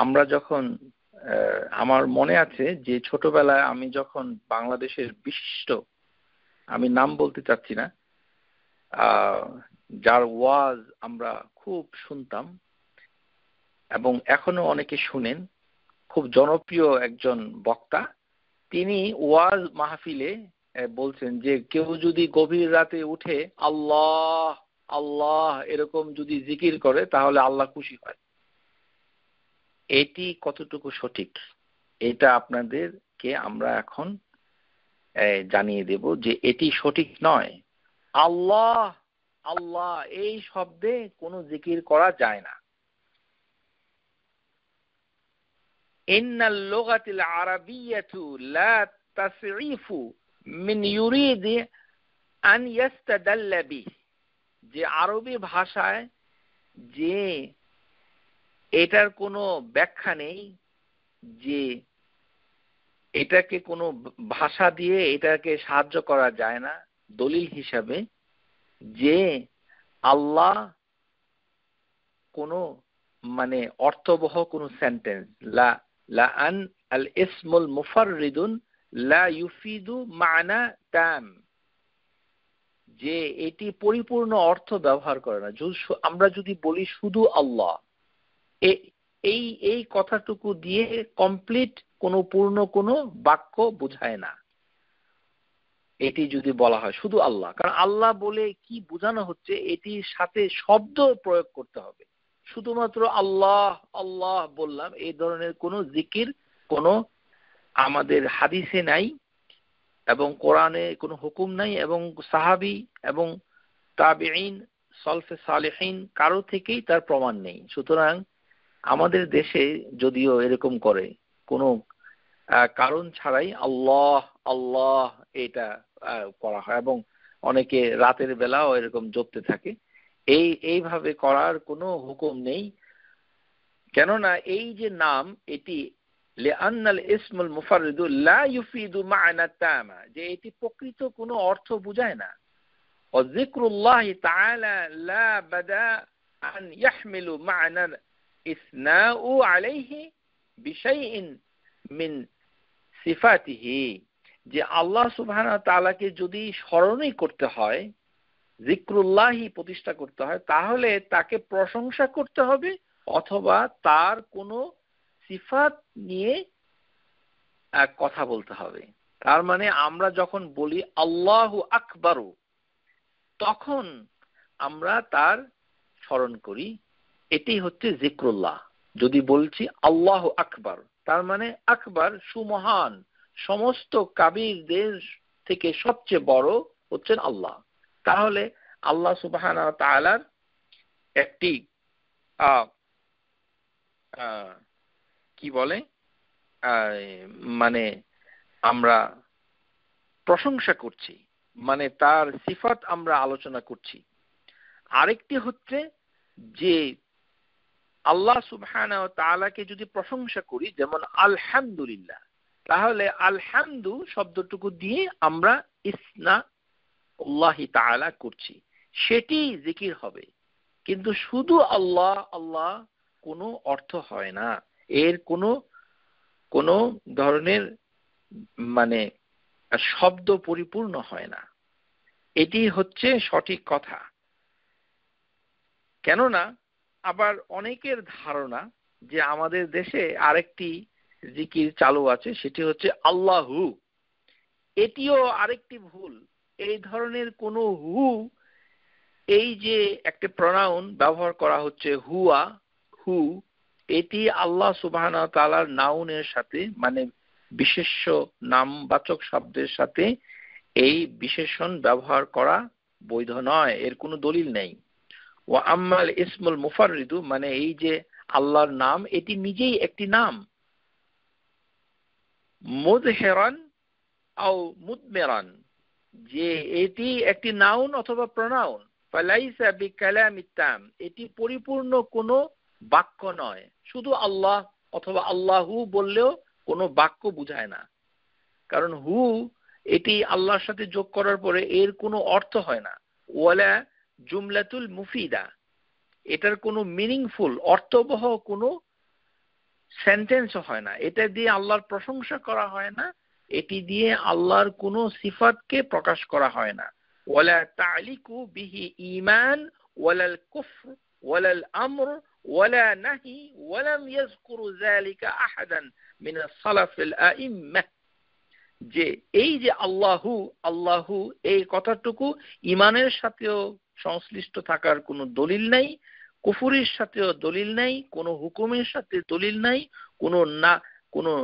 আমরা যখন, আমার মনে আছে যে ছোটবেলায় আমি যখন বাংলাদেশের বিশিষ্ট, আমি নাম বলতে চাচ্ছি না, যার ওয়াজ আমরা খুব শুনতাম এবং এখনো অনেকে শুনেন, খুব জনপ্রিয় একজন বক্তা, তিনি ওয়াজ মাহফিলে বলছেন যে কেউ যদি গভীর রাতে উঠে আল্লাহ আল্লাহ এরকম যদি জিকির করে তাহলে আল্লাহ খুশি হয়। এটি কতটুকু সঠিক, এটা আপনাদেরকে আমরা এখন জানিয়ে দেব যে এটি সঠিক নয়। আল্লাহ আল্লাহ এই শব্দে কোনো জিকির করা যায় না। ইন্নাল লুগাতিল আরাবিয়্যাতু লা তাসরিফু মিন ইউরিদ আন ইস্তাদাল্লা বিহি, যে আরবি ভাষায় যে এটার কোনো ব্যাখ্যা নেই, যে এটাকে কোনো ভাষা দিয়ে এটাকে সাহায্য করা যায় না দলিল হিসাবে যে আল্লাহ কোনো মানে অর্থবহ কোনো সেন্টেন্স, লা লা আন আল ইসমুল মুফাররিদুন লা ইউফিদু মানা তাম, যে এটি পরিপূর্ণ অর্থ ব্যবহার করে না। আমরা যদি বলি শুধু আল্লাহ, এই এই কথাটুকু দিয়ে কমপ্লিট কোনো পূর্ণ কোনো বাক্য বোঝায় না। এটি যদি বলা হয় শুধু আল্লাহ, কারণ আল্লাহ বলে কি বোঝানো হচ্ছে এটির সাথে শব্দ প্রয়োগ করতে হবে। শুধুমাত্র আল্লাহ আল্লাহ বললাম, এই ধরনের কোনো জিকির কোনো আমাদের হাদিসে নাই এবং কোরআনে কোনো হুকুম নাই এবং সাহাবী এবং তাবেঈন সলফে সালেহিন কারো থেকেই তার প্রমাণ নেই। সুতরাং আমাদের দেশে যদিও এরকম করে কোনো কারণ ছাড়াই আল্লাহ আল্লাহ এটা করা হয় এবং অনেকে রাতের বেলাও এরকম জপতে থাকে, এইভাবে করার কোনো হুকুম নেই। কেননা এই যে নাম, এটি লিআন্নাল ইসমুল মুফাররিদু লা ইউফিদু মা'না তামা, যে এটি প্রকৃত কোনো অর্থ বোঝায় না। ওয়া যিকরুল্লাহি তাআলা লা বাদা আন ইয়াহমিলু মা'না ইসনাউ আলাইহি বিশাইইন মিন সিফাতিহি, যে আল্লাহ সুবহানাহু ওয়া তাআলাকে যদি স্মরণই করতে হয়, যিকরুল্লাহি প্রতিষ্ঠা করতে হয়, তাহলে তাকে প্রশংসা করতে হবে অথবা তার কোনো সিফাত নিয়ে কথা বলতে হবে। তার মানে আমরা যখন বলি আল্লাহু আকবার, তখন আমরা তার স্মরণ করি, এটি হচ্ছে যিকরুল্লাহ। যদি বলছি আল্লাহু আকবার, তার মানে আকবার সুমহান, সমস্ত কাবীরদের থেকে সবচেয়ে বড় হচ্ছেন আল্লাহ। তাহলে আল্লাহ সুবহানাহু ওয়া তাআলার একটি কি বলে মানে আমরা প্রশংসা করছি, মানে তার সিফাত আমরা আলোচনা করছি। আরেকটি হচ্ছে যে আল্লাহ সুবহানাহু ওয়া তাআলাকে যদি প্রশংসা করি, যেমন আলহামদুলিল্লাহ, তাহলে আলহামদু শব্দটুকু দিয়ে আমরা ইসনা আল্লাহি তাআলা করছি, সেটি জিকির হবে। কিন্তু শুধু আল্লাহ আল্লাহ কোনো অর্থ হয় না, এর কোনো ধরনের মানে শব্দ পরিপূর্ণ হয় না। এটি হচ্ছে সঠিক কথা। কেননা আবার অনেকের ধারণা যে আমাদের দেশে আরেকটি জিকির চালু আছে, সেটি হচ্ছে আল্লাহু। এটিও আরেকটি ভুল। এই ধরনের কোনো হু, এই যে একটা প্রনাউন ব্যবহার করা হচ্ছে হুয়া, হু, এটি আল্লাহ সুবহানাহু ওয়া তাআলার নাউনের সাথে, মানে বিশেষ্য নামবাচক শব্দের সাথে এই বিশেষণ ব্যবহার করা বৈধ নয়, এর কোনো দলিল নেই। ওয়া আম্মাল ইসমুল মুফাররিদু, মানে এই যে আল্লাহর নাম, এটি নিজেই একটি নাম। মুযহিরান আও মুদমিরান, যে এটি একটি নাউন অথবা প্রনাউন। ফালাইসা বিকালামিত তাম, এটি পরিপূর্ণ কোনো বাক্য নয়। শুধু আল্লাহ অথবা আল্লাহু বললেও কোনো বাক্য বোঝায় না, কারণ হু এটি আল্লাহর সাথে যোগ করার পরে এর কোনো অর্থ হয় না। ওয়ালা জুমলাতুল মুফিদা, এটার কোনো মিনিংফুল অর্থবহ কোনো সেন্টেন্সও হয় না। এটা দিয়ে আল্লাহর প্রশংসা করা হয় না, এটি দিয়ে আল্লাহর কোনো সিফাতকে প্রকাশ করা হয় না। ওয়ালা তা'লিকু বিহি ঈমান ওয়ালাল কুফর ওয়ালাল আমর ওয়ালা নাহি ওয়ালাম ইয়াযকুরু যালিকা আহাদান মিনাস সালাফিল আইম্মাহ, যে এই যে আল্লাহু আল্লাহু এই কথাটুকু ইমানের সাথেও সংশ্লিষ্ট থাকার কোনো দলিল নাই, কুফুরের সাথেও দলিল নাই, কোনো হুকুমের সাথে দলিল নাই, কোনো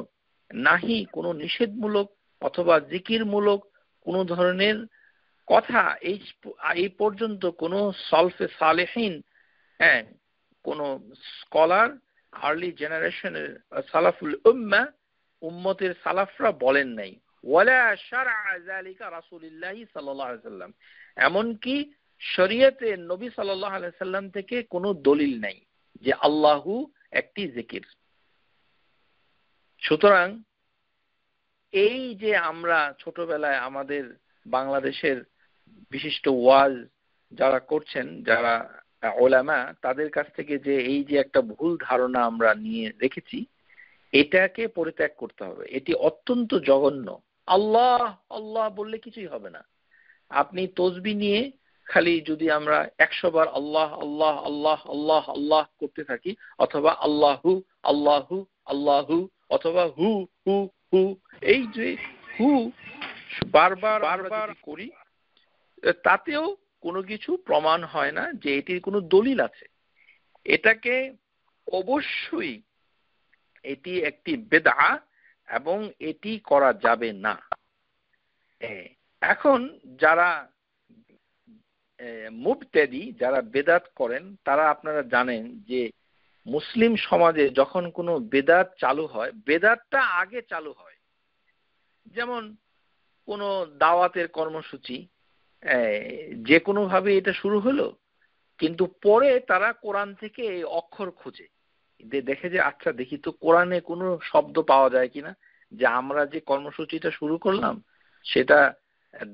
নাহি, কোনো নিষেধমূলক অথবা জিকিরমূলক কোনো ধরনের কথা এই পর্যন্ত কোনো সলফে সালেহিন, হ্যাঁ, কোনো স্কলার, আর্লি জেনারেশনের সালাফুল উম্মাহ, উম্মতের সালাফরা বলেন নাই। ওয়ালা শারআ যালিকা রাসূলুল্লাহ সাল্লাল্লাহু আলাইহি ওয়াসাল্লাম, এমনকি শরীয়তে নবী সাল্লাল্লাহু আলাইহি ওয়াসাল্লাম থেকে কোনো দলিল নাই যে আল্লাহু একটি জিকির। সুতরাং এই যে আমরা ছোটবেলায় আমাদের বাংলাদেশের বিশিষ্ট ওয়াজ যারা করছেন, যারা উলামা, তাদের কাছ থেকে যে এই যে একটা ভুল ধারণা আমরা নিয়ে রেখেছি, এটাকে পরিত্যাগ করতে হবে। এটি অত্যন্ত জঘন্য। আল্লাহ আল্লাহ বললে কিছুই হবে না। আপনি তসবিহ নিয়ে খালি যদি আমরা 100 বার আল্লাহ আল্লাহ আল্লাহ আল্লাহ আল্লাহ করতে থাকি, অথবা আল্লাহু আল্লাহু আল্লাহু, অথবা হু হু হু, এই যে হু বারবার বারবার করি, তাতেও কোনো কিছু প্রমাণ হয় না যে এটির কোনো দলিল আছে। এটাকে অবশ্যই এটি একটি বেদআ এবং এটি করা যাবে না। এখন যারা মুবতাদি, যারা বেদাত করেন, তারা আপনারা জানেন যে মুসলিম সমাজে যখন কোনো বেদাত চালু হয়, বেদাতটা আগে চালু হয়। যেমন কোনো দাওয়াতের কর্মসূচি যে কোনোভাবে এটা শুরু হলো, কিন্তু পরে তারা কোরআন থেকে এই অক্ষর খোঁজে, দেখে যে আচ্ছা দেখি তো কোরআনে কোনো শব্দ পাওয়া যায় কিনা, যে আমরা যে কর্মসূচিটা শুরু করলাম সেটা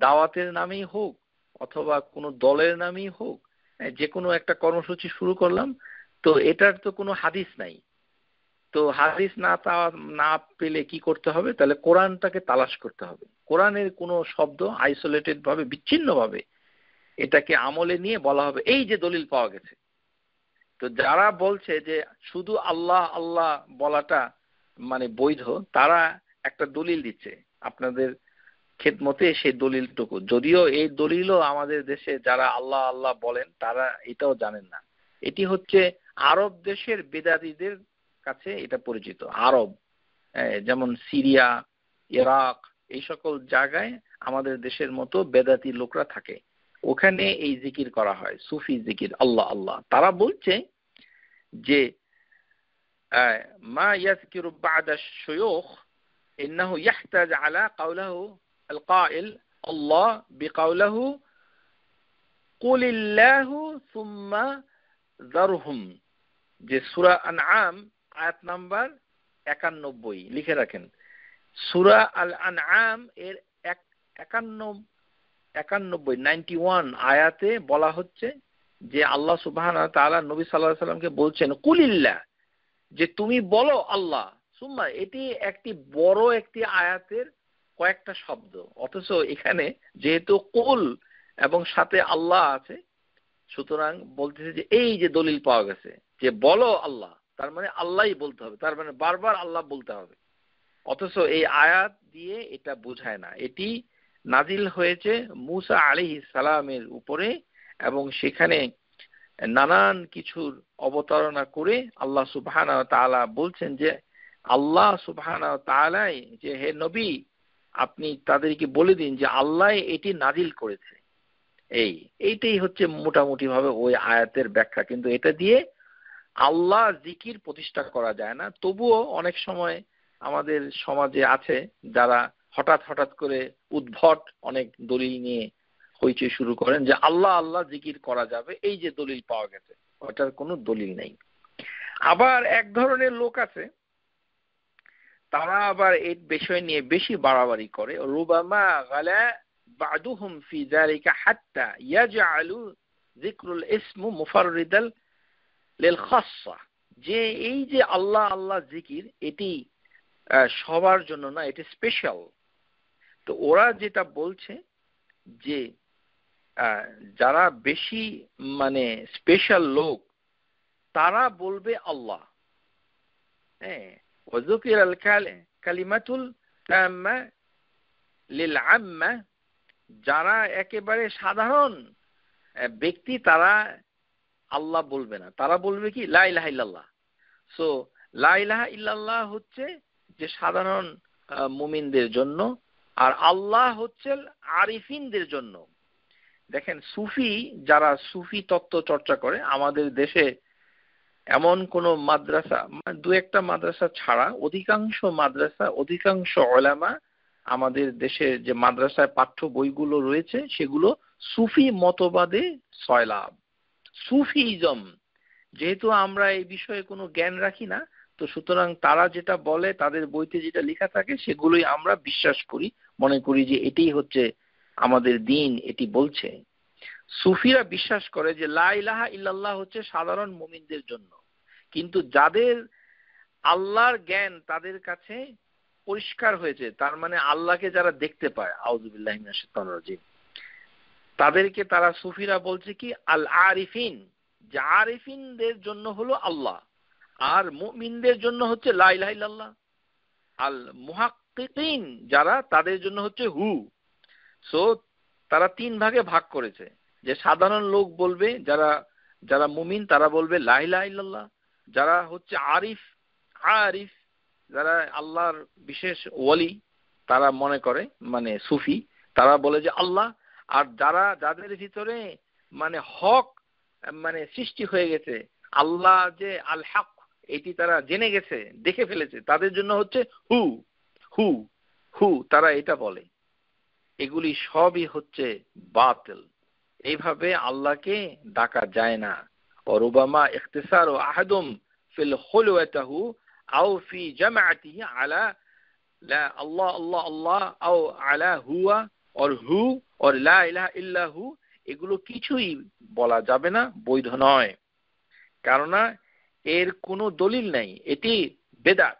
দাওয়াতের নামেই হোক অথবা কোনো দলের নামেই হোক, যে কোনো একটা কর্মসূচি শুরু করলাম, তো এটার তো কোনো হাদিস নাই। তো হাদিস না পেলে কি করতে হবে? তাহলে কোরআনটাকে তালাশ করতে হবে। কোরআনের কোনো শব্দ আইসোলেটেড ভাবে, বিচ্ছিন্ন ভাবে এটাকে আমলে নিয়ে বলা হবে এই যে দলিল পাওয়া গেছে। তো যারা বলছে যে শুধু আল্লাহ আল্লাহ বলাটা মানে বৈধ, তারা একটা দলিল দিচ্ছে আপনাদের খেদমতে, সেই দলিলটুকু, যদিও এই দলিলও আমাদের দেশে যারা আল্লাহ আল্লাহ বলেন তারা এটাও জানেন না। এটি হচ্ছে আরব দেশের বেদাতীদের কাছে এটা পরিচিত। আরব, যেমন সিরিয়া, ইরাক, এই সকল জায়গায় আমাদের দেশের মতো বেদাতি লোকরা থাকে, ওখানে এই জিকির করা হয়, সুফি জিকির আল্লাহ আল্লাহ। তারা বলছে যে মা ইয়াযকিরু বা'দা শুয়ুখ, ইন্নাহু ইয়াহতাজ আলা কাওলাহু আল কাইল আল্লাহ বিকাওলাহু কুলিল্লাহু সুম্মা যারহুম, যে সূরা আনআম আয়াত নাম্বার 91 লিখে রাখেন। সূরা আল আনআম এর 91 আয়াতে বলা হচ্ছে যে আল্লাহ সুবহানাহু ওয়া তাআলা নবী সাল্লাল্লাহু আলাইহি সাল্লামকে বলছেন কুলিল্লাহ, যে তুমি বলো আল্লাহ। সুম্মা, এটি একটি বড় একটি আয়াতের কয়েকটা শব্দ, অথচ এখানে যেহেতু কুল এবং সাথে আল্লাহ আছে, সুতরাং বলতেছে যে এই যে দলিল পাওয়া গেছে যে বলো আল্লাহ, তার মানে আল্লাহই বলতে হবে, তার মানে বারবার আল্লাহ বলতে হবে। অথচ এই আয়াত দিয়ে এটা বোঝায় না। এটি নাজিল হয়েছে মুসা আলাইহিস সালামের উপরে এবং সেখানে নানান কিছুর অবতারণা করে আল্লাহ সুবহানাহু ওয়া তাআলা বলছেন যে আল্লাহ সুবহানাহু ওয়া তাআলা, যে হে নবী আপনি তাদেরকে বলে দিন যে আল্লাহ এটি নাজিল করেছে। এইটাই হচ্ছে মোটামুটি ভাবে ওই আয়াতের ব্যাখ্যা। কিন্তু এটা দিয়ে আল্লাহ জিকির প্রতিষ্ঠা করা যায় না। তবুও অনেক সময় আমাদের সমাজে আছে যারা হঠাৎ হঠাৎ করে উদ্ভট অনেক দলিল নিয়ে হইচই শুরু করেন যে আল্লাহ আল্লাহ জিকির করা যাবে, এই যে দলিল পাওয়া গেছে, ওটার কোনো দলিল নেই। আবার এক ধরনের লোক আছে, তারা আবার এই বিষয় নিয়ে বেশি বাড়াবাড়ি করে। রুবামা গালা বাদুহুম ফি যালিকা হাত্তা ইয়াজআলু যিকরুল ইসমু মুফাররিদাল লিল খাসসা, যে এই যে আল্লাহ আল্লাহ জিকির এটি সবার জন্য না, এটি স্পেশাল। তো ওরা যেটা বলছে যে যারা বেশি মানে স্পেশাল লোক তারা বলবে আল্লাহ। হ্যাঁ, ওয়াযুকির আল কালিমাতুল তাম্মা লিল আম্মা, যারা একেবারে সাধারণ ব্যক্তি তারা আল্লাহ বলবে না, তারা বলবে কি লা ইলাহা ইল্লাল্লাহ। সো লা ইলাহা ইল্লাল্লাহ হচ্ছে যে সাধারণ মুমিনদের জন্য, আর আল্লাহ হচ্ছে আরিফিনদের জন্য। দেখেন সুফি, যারা সুফি তত্ত্ব চর্চা করে আমাদের দেশে এমন কোন মাদ্রাসা, দু একটা মাদ্রাসা ছাড়া অধিকাংশ মাদ্রাসা, অধিকাংশ উলামা আমাদের দেশে যে মাদ্রাসায় পাঠ্য বইগুলো রয়েছে সেগুলো সুফি মতবাদে সয়লাব। সুফিজম, যেহেতু আমরা এই বিষয়ে কোনো জ্ঞান রাখি না, তো সুতরাং তারা যেটা বলে তাদের বইতে যেটা লেখা থাকে সেগুলোই আমরা বিশ্বাস করি, মনে করি যে এটাই হচ্ছে আমাদের দিন, এটি বলছে। সুফিরা বিশ্বাস করে যে লা ইলাহা ইল্লাল্লাহ হচ্ছে সাধারণ মুমিনদের জন্য, কিন্তু যাদের আল্লাহর জ্ঞান তাদের কাছে পরিষ্কার হয়েছে, তার মানে আল্লাহকে যারা দেখতে পায়, আউযু বিল্লাহি মিনাশ শাইতানির রাজিম, তাদেরকে তারা সুফিরা বলছে কি আল আরিফিন, যে আরিফিনদের জন্য হলো আল্লাহ, আর মুমিনদের জন্য হচ্ছে লা ইলাহা ইল্লাল্লাহ। আল মুহাক্কিকিন যারা, তাদের জন্য হচ্ছে হু। সো তারা তিন ভাগে ভাগ করেছে, যে সাধারণ লোক বলবে, যারা যারা মুমিন তারা বলবে লা ইলাহা ইল্লাল্লাহ, যারা হচ্ছে আরিফ, আরিফ যারা আল্লাহর বিশেষ ওয়ালি তারা মনে করে মানে সুফি, তারা বলে যে আল্লাহ, আর যারা যাদের ভিতরে মানে হক মানে সৃষ্টি হয়ে গেছে, আল্লাহ যে আল হক এটি তারা জেনে গেছে, দেখে ফেলেছে, তাদের জন্য হচ্ছে হু হু হু, তারা এটা বলে। এগুলি সবই হচ্ছে বাতিল। এইভাবে আল্লাহকে ডাকা যায় না। ওরুবামা ইখতিসারু আহাদুম ফিল খুলওয়াতিহি আও ফি জামাআতিহি আলা লা আল্লাহ আল্লাহ আল্লাহ আও আলা হুয়া অর হু অর লা ইলাহা ইল্লা হু, এগুলো কিছুই বলা যাবে না, বৈধ নয়, কেননা এর কোনো দলিল নাই, এটি বেদাত।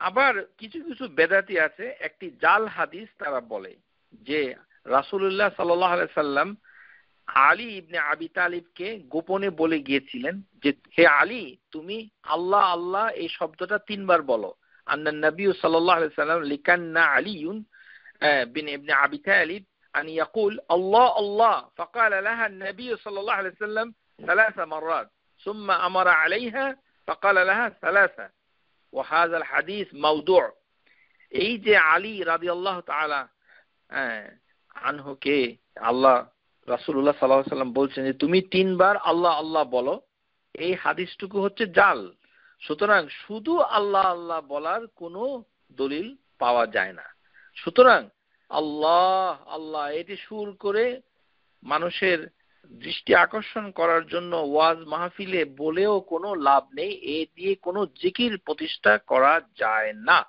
আবার কিছু কিছু বেদাতি আছে, একটি জাল হাদিস তারা বলে যে রাসূলুল্লাহ সাল্লাল্লাহু আলাইহি সাল্লাম আলী ইবনে আবি তালিবকে গোপনে বলে গিয়েছিলেন যে হে আলী, তুমি আল্লাহ আল্লাহ এই শব্দটা তিনবার বলো। আন্না নবী সাল্লাল্লাহু আলাইহি সাল্লাম লিকান্না আলীউন বিন ইবনে আবি তালিব আন ইয়াকুল আল্লাহ আল্লাহ فقال لها النبي صلى الله عليه وسلم 3 مرات ثم امر عليها فقال لها 3 وهذا الحديث موضوع। এই যে আলী রাদিয়াল্লাহু তাআলা আনহুকে আল্লাহ রাসূলুল্লাহ সাল্লাল্লাহু আলাইহি সাল্লাম বলছেন যে তুমি তিনবার আল্লাহ আল্লাহ বলো, এই হাদিসটুকু হচ্ছে জাল। সুতরাং শুধু আল্লাহ আল্লাহ বলার কোনো দলিল পাওয়া যায় না। সুতরাং আল্লাহ আল্লাহ এটি সুর করে মানুষের দৃষ্টি আকর্ষণ করার জন্য ওয়াজ মাহফিলে বলেও কোনো লাভ নেই, এ দিয়ে কোনো জিকির প্রতিষ্ঠা করা যায় না।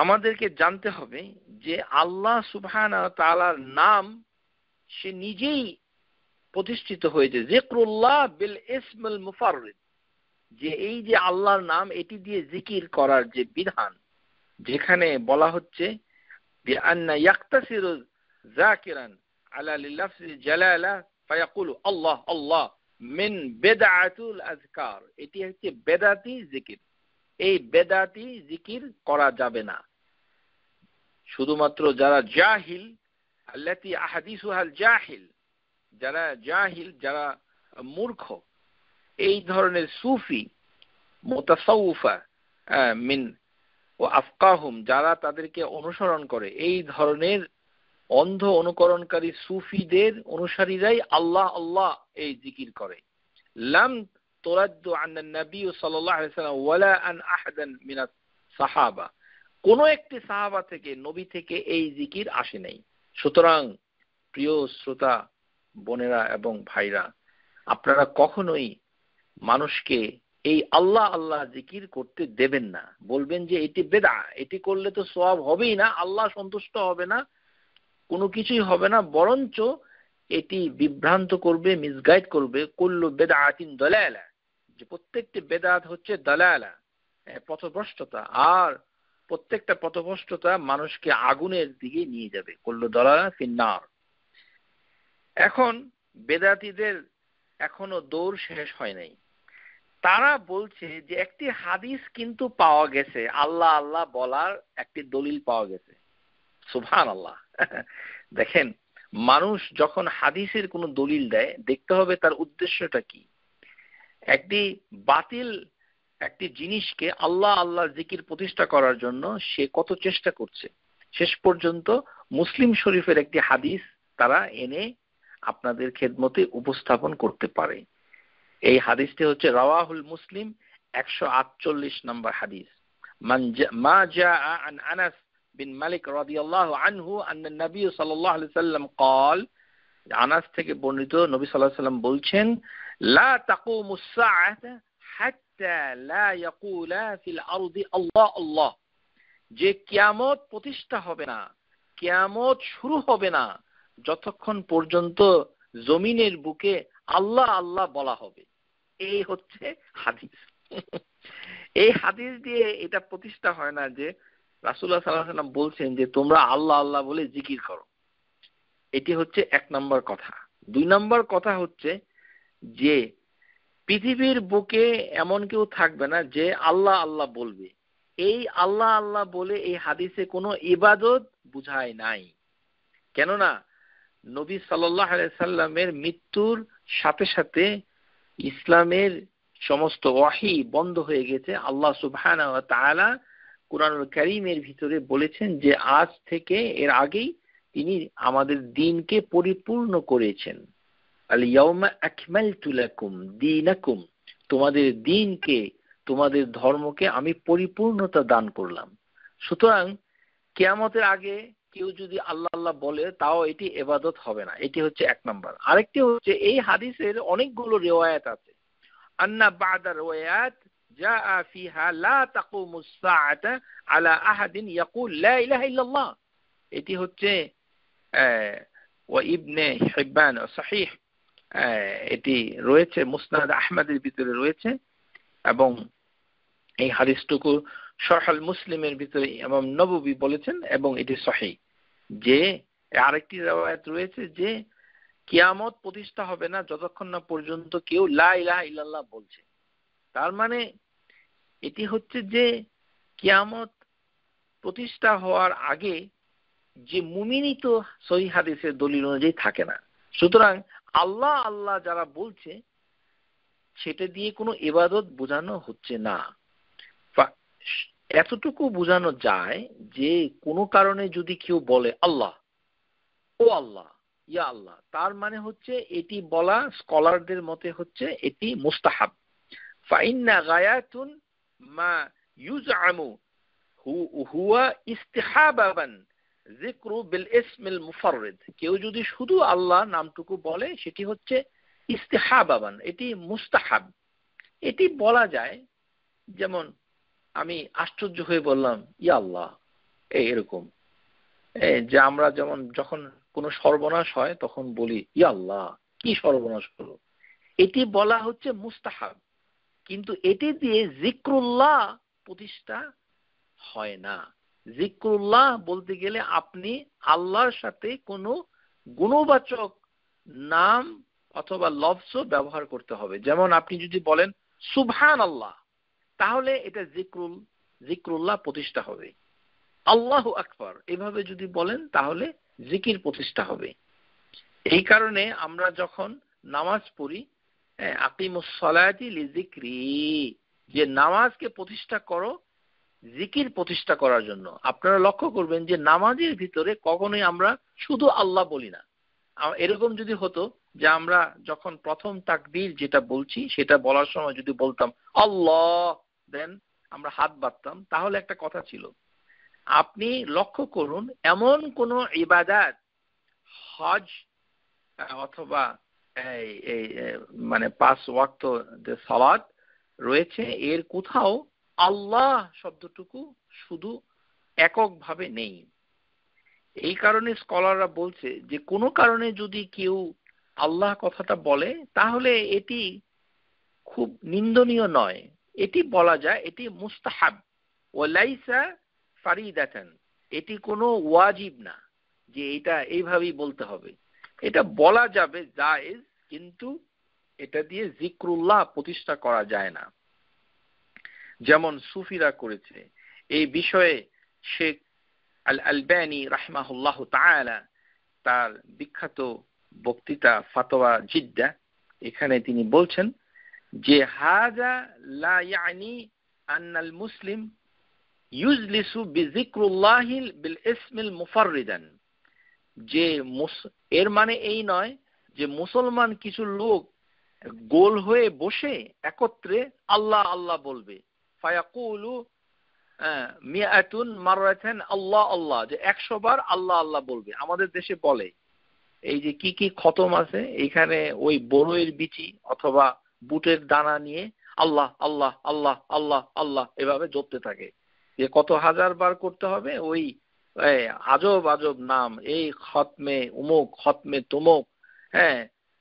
আমাদেরকে জানতে হবে যে আল্লাহ সুবহানাহু ওয়া তাআলার নাম সে নিজেই প্রতিষ্ঠিত হয়েছে, যিকরুল্লাহ বিল ইসমুল মুফাররিদ, যে এই যে আল্লাহর নাম এটি দিয়ে জিকির করার যে বিধান, যেখানে বলা হচ্ছে বিআন্না ইয়াক্তাসিরু যাকিরান আলা লিলাফজি জালালা ফায়াকুলু আল্লাহ আল্লাহ মিন বিদআতুল আযকার, এটি হচ্ছে বেদাতি জিকির। এই বেদাতি জিকির করা যাবে না। শুধুমাত্র যারা জাহিল, আল্লাতি আহাদিসুহাল জাহিল, যারা জাহিল, যারা মূর্খ, এই ধরনের সুফি মুতাসাউফা মিন ও আফকাহুম, যারা তাদেরকে অনুসরণ করে, এই ধরনের অন্ধ অনুকরণকারী সুফিদের অনুসারীরাই আল্লাহ আল্লাহ এই জিকির করে। লাম তুরাদ্দু আন নবী সাল্লাল্লাহু আলাইহি ওয়াসাল্লাম ওয়ালা আন আহাদান মিনাস সাহাবা, কোন একটি সাহাবা থেকে, নবী থেকে এই জিকির আসে নাই। সুতরাং প্রিয় শ্রোতা বোনেরা এবং ভাইরা, আপনারা কখনোই মানুষকে এই আল্লাহ আল্লাহ জিকির করতে দেবেন না। বলবেন যে এটি বেদা, এটি করলে তো সওয়াব হবেই না, আল্লাহ সন্তুষ্ট হবে না, কোনো কিছুই হবে না, বরঞ্চ এটি বিভ্রান্ত করবে, মিসগাইড করবে। কুল্লু বিদআতিন দালালা, যে প্রত্যেকটি বেদাত হচ্ছে দালালা, পথভ্রষ্টতা, আর প্রত্যেকটা পথভ্রষ্টতা মানুষকে আগুনের দিকে নিয়ে যাবে। কুল্লু দালালা ফিন্নার। এখন বেদাতীদের এখনো দৌড় শেষ হয় নাই। তারা বলছে যে একটি হাদিস কিন্তু পাওয়া গেছে, আল্লাহ আল্লাহ বলার একটি দলিল পাওয়া গেছে। সুবহানাল্লাহ। দেখেন, মানুষ যখন হাদিসের কোনো দলিল দেয়, দেখতে হবে তার উদ্দেশ্যটা কি। একটি বাতিল একটি জিনিসকে আল্লাহ আল্লাহ জিকির প্রতিষ্ঠা করার জন্য সে কত চেষ্টা করছে। শেষ পর্যন্ত মুসলিম শরীফের একটি হাদিস তারা এনে আপনাদের খেদমতে উপস্থাপন করতে পারে। এই হাদিসটি হচ্ছে রাওয়াহুল মুসলিম 148 নম্বর হাদিস। মা জাআ আন আনাস বিন মালিক রাদিয়াল্লাহু আনহু আন্না নবী সাল্লাল্লাহু আলাইহি সাল্লাম قال, আনাস থেকে বর্ণিত, নবী সাল্লাল্লাহু আলাইহি সাল্লাম বলছেন, লা তাকুমুস সাআতু হাত্তা লা ইয়াকুলা ফিল আরদি আল্লাহ আল্লাহ, যে কিয়ামত প্রতিষ্ঠা হবে না, কিয়ামত শুরু হবে না যতক্ষণ পর্যন্ত জমিনের বুকে আল্লাহ আল্লাহ বলা হবে। এই হচ্ছে হাদিস। এই হাদিস দিয়ে এটা প্রতিষ্ঠা হয় না যে রাসূলুল্লাহ সাল্লাল্লাহু আলাইহি ওয়াসাল্লাম বলছেন যে তোমরা আল্লাহ আল্লাহ বলে জিকির করো। এটি হচ্ছে এক নম্বর কথা। দুই নম্বর কথা হচ্ছে যে পৃথিবীর বুকে এমন কেউ থাকবে না যে আল্লাহ আল্লাহ বলবে। এই আল্লাহ আল্লাহ বলে এই হাদিসে কোনো ইবাদত বুঝায় নাই। কেননা নবী সাল্লাল্লাহু আলাইহি সাল্লামের মৃত্যুর সাথে সাথে ইসলামের সমস্ত ওয়াহি বন্ধ হয়ে গেছে। আল্লাহ সুবহানাহু ওয়া তাআলা কুরআনুল কারীমের ভিতরে বলেছেন যে আজ থেকে, এর আগেই তিনি আমাদের দ্বীনকে পরিপূর্ণ করেছেন। আল ইয়াউমা আকমালতু লাকুম দীনাকুম, তোমাদের দ্বীনকে, তোমাদের ধর্মকে আমি পরিপূর্ণতা দান করলাম। সুতরাং কিয়ামতের আগে কেউ যদি আল্লাহ আল্লাহ বলে, তাও এটি ইবাদত হবে না। এটি হচ্ছে এক নম্বর। আরেকটি হচ্ছে এই হাদিসের অনেকগুলো রিওয়ায়াত আছে। আন্না বা'দা রিওয়ায়াত জাআ ফিহা লা তাকুমুস সাআতু আলা আহাদিন ইয়াকুল লা ইলাহা ইল্লাল্লাহ। এটি হচ্ছে ওয়া ইবনে হিব্বান সহিহ, এটি রয়েছে মুসনাদ আহমদের ভিতরে রয়েছে, এবং এই হাদিসটুকু শরহুল মুসলিমের ভিতরে ইমাম নববী বলেছেন, এবং এটি সহিহ। যে আরেকটি riwayat রয়েছে যে কিয়ামত প্রতিষ্ঠা হবে না যতক্ষণ না পর্যন্ত কেউ লা ইলাহা ইল্লাল্লাহ বলছে। তার মানে এটি হচ্ছে যে কিয়ামত প্রতিষ্ঠা হওয়ার আগে যে মুমিনই তো সহিহ হাদিসের দলিল অনুযায়ী থাকে না। সুতরাং আল্লাহ আল্লাহ যারা বলছে সেটা দিয়ে কোনো ইবাদত বোঝানো হচ্ছে না। এতটুকু বোঝানো যায় যে কোনো কারণে যদি কেউ বলে আল্লাহ, ও আল্লাহ, ইয়া আল্লাহ, তার মানে হচ্ছে এটি বলা স্কলারদের মতে হচ্ছে এটি মুস্তাহাব। ফাইন্না গায়াতুন মা ইউজআমু হুয়া ইস্তিহাবাবান যিকরু বিল ইসমিল মুফাররিদ, কেউ যদি শুধু আল্লাহ নামটুকু বলে সেটি হচ্ছে ইস্তিহাবাবান, এটি মুস্তাহাব, এটি বলা যায়। যেমন আমি আশ্চর্য হয়ে বললাম ইয়া আল্লাহ, এরকম যে আমরা যেমন যখন কোনো সর্বনাশ হয় তখন বলি ইয়া আল্লাহ কি সর্বনাশ হলো, এটি বলা হচ্ছে মুস্তাহাব, কিন্তু এটি দিয়ে যিকরুল্লাহ প্রতিষ্ঠা হয় না। যিকরুল্লাহ বলতে গেলে আপনি আল্লাহর সাথে কোনো গুণবাচক নাম অথবা লফজ ব্যবহার করতে হবে। যেমন আপনি যদি বলেন সুবহানাল্লাহ, তাহলে এটা যিকরুল্লাহ প্রতিষ্ঠা হবে। আল্লাহু আকবার এভাবে যদি বলেন তাহলে জিকির প্রতিষ্ঠা হবে। এই কারণে আমরা যখন নামাজ পড়ি, আকিমুস সালাতি লিযিকরি, যে নামাজকে প্রতিষ্ঠা করো জিকির প্রতিষ্ঠা করার জন্য। আপনারা লক্ষ্য করবেন যে নামাজের ভিতরে কখনোই আমরা শুধু আল্লাহ বলি না। এরকম যদি হতো যে আমরা যখন প্রথম তাকবীর যেটা বলছি সেটা বলার সময় যদি বলতাম আল্লাহ, দেন আমরা হাত বাঁধতাম, তাহলে একটা কথা ছিল। আপনি লক্ষ্য করুন এমন কোন ইবাদত, হজ অথবা মানে 5 ওয়াক্ত যে সালাত রয়েছে, এর কোথাও আল্লাহ শব্দটুকু শুধু এককভাবে নেই। এই কারণে স্কলাররা বলছে যে কোনো কারণে যদি কেউ আল্লাহ কথাটা বলে তাহলে এটি খুব নিন্দনীয় নয়, এটি বলা যায়, এটি মুস্তাহাব ওয়ালাইসা ফারিদাতান, এটি কোনো ওয়াজিব না যে এটা এইভাবেই বলতে হবে, এটা বলা যাবে জায়েজ, কিন্তু এটা দিয়ে যিকরুল্লাহ প্রতিষ্ঠা করা যায় না যেমন সুফিরা করেছে। এই বিষয়ে শেখ আল আলবানী রাহিমাহুল্লাহ তাআলা তার বিখ্যাত বক্তৃতা ফাতোয়া জিদ্দা, এখানে তিনি বলছেন যে হাযা লা ইয়ানি আন্নাল মুসলিম ইউজলিসু বিযিকরিল্লাহি বিল ইসমিল মুফাররিদান, যে এর মানে এই নয় যে মুসলমান কিছু লোক গোল হয়ে বসে একত্রে আল্লাহ আল্লাহ বলবে, ফায়াকুলু মিআতুন মাররাতান আল্লাহ আল্লাহ, যে 100 বার আল্লাহ আল্লাহ বলবে। আমাদের দেশে বলে এই যে কি খতম আছে এখানে ওই বড়ইয়ের বিচি অথবা বুটের দানা নিয়ে আল্লাহ আল্লাহ আল্লাহ আল্লাহ আল্লাহ এভাবে জপতে থাকে, যে কত হাজার বার করতে হবে ওই আজব আজব নাম, এই খতমে উমুক খতমে তুমুক,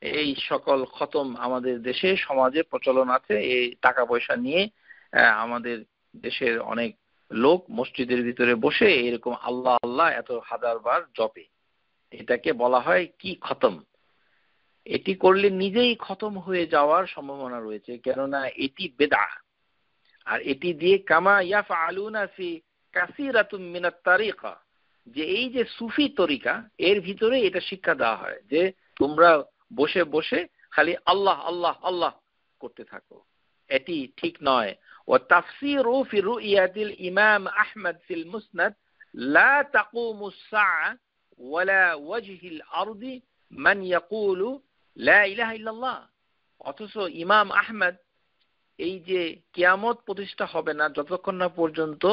এই সকল খতম আমাদের দেশে সমাজে প্রচলন আছে। এই টাকা পয়সা নিয়ে আমাদের দেশের অনেক লোক মসজিদের ভিতরে বসে এরকম আল্লাহ আল্লাহ এত হাজার বার জপে, এটাকে বলা হয় কি খতম। এটি করলে নিজেই খতম হয়ে যাওয়ার সম্ভাবনা রয়েছে, কেননা এটি বেদআ। আর এটি দিয়ে কামা ইয়াফআলুনা ফি কাসীরাতুম মিনাত তারিকা, যে এই যে সুফি তরিকা এর ভিতরে এটা শিক্ষা দেওয়া হয় যে তোমরা বসে বসে খালি আল্লাহ আল্লাহ আল্লাহ করতে থাকো, এটি ঠিক নয়। ওয়া তাফসীরু ফি রু'য়াতিল ইমাম আহমদ ফিল মুসনাদ লা তাকুমুস সাআ ওয়ালা ওয়াজহিল আরদি মান ইয়াকুলু লা ইলাহা ইল্লাল্লাহ। অথচ ইমাম আহমদ এই যে কিয়ামত প্রতিষ্ঠা হবে না যতক্ষণ না পর্যন্ত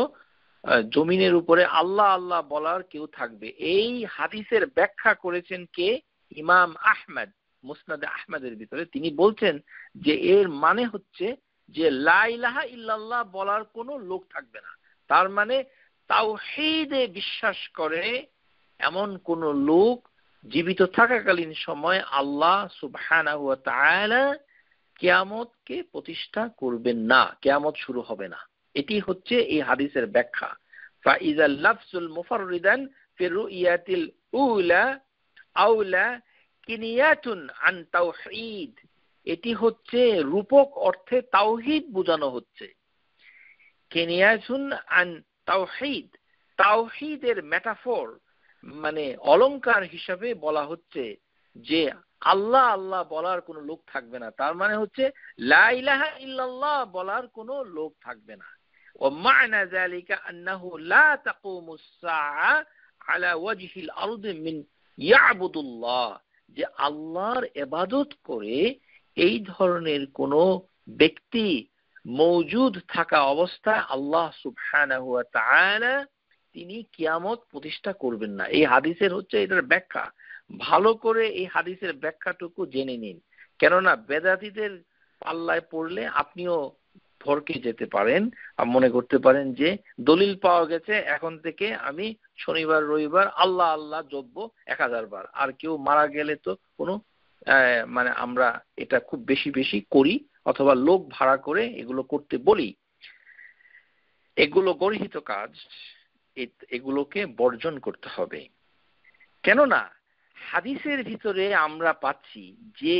জমিনের উপরে আল্লাহ আল্লাহ বলার কেউ থাকবে, এই হাদিসের ব্যাখ্যা করেছেন কে? ইমাম আহমদ মুসনাদে আহমদের ভিতরে। তিনি বলছেন যে এর মানে হচ্ছে যে লা ইলাহা ইল্লাল্লাহ বলার কোনো লোক থাকবে না, তার মানে তাওহীদে বিশ্বাস করে এমন কোন লোক জীবিত থাকাকালীন সময় আল্লাহ সুবহানাহু ওয়া তাআলা কিয়ামতকে প্রতিষ্ঠা করবেন না, কিয়ামত শুরু হবে না। এটি হচ্ছে এই হাদিসের ব্যাখ্যা। ফাইজাল লাফজুল মুফাররিদান ফি রু'য়াতিল উলা আওলা কিনিয়াতুন আন তাওহীদ, এটি হচ্ছে রূপক অর্থে তাওহীদ বোঝানো হচ্ছে। কিনিয়াতুন আন তাওহীদ, তাওহীদের মেটাফর মানে অলংকার হিসাবে বলা হচ্ছে যে আল্লাহ আল্লাহ বলার কোনো লোক থাকবে না, তার মানে হচ্ছে লা ইলাহা ইল্লাল্লাহ বলার কোনো লোক থাকবে না। ওয়া মা'না যালিকা আন্নাহু লা তাকুমুস সাআ আলা ওয়াজহিল আরদি মিন ইয়াবুদুল্লাহ, যে আল্লাহর ইবাদত করে এই ধরনের কোনো ব্যক্তি মওজুদ থাকা অবস্থায় আল্লাহ সুবহানাহু ওয়া তাআলা তিনি কিয়ামত প্রতিষ্ঠা করবেন না। এই হাদিসের হচ্ছে এটার ব্যাখ্যা। ভালো করে এই হাদিসের ব্যাখ্যাটুকু জেনে নিন, কেননা বেদাতীদের পাল্লায় পড়লে আপনিও ভরকে যেতে পারেন আর মনে করতে পারেন যে দলিল পাওয়া গেছে, এখন থেকে আমি শনিবার রবিবার আল্লাহ আল্লাহ জপব 1000 বার, আর কেউ মারা গেলে তো কোনো মানে আমরা এটা খুব বেশি বেশি করি অথবা লোক ভাড়া করে এগুলো করতে বলি। এগুলো গর্হিত কাজ, এগুলোকে বর্জন করতে হবে। কেননা হাদিসের ভিতরে আমরা পাচ্ছি যে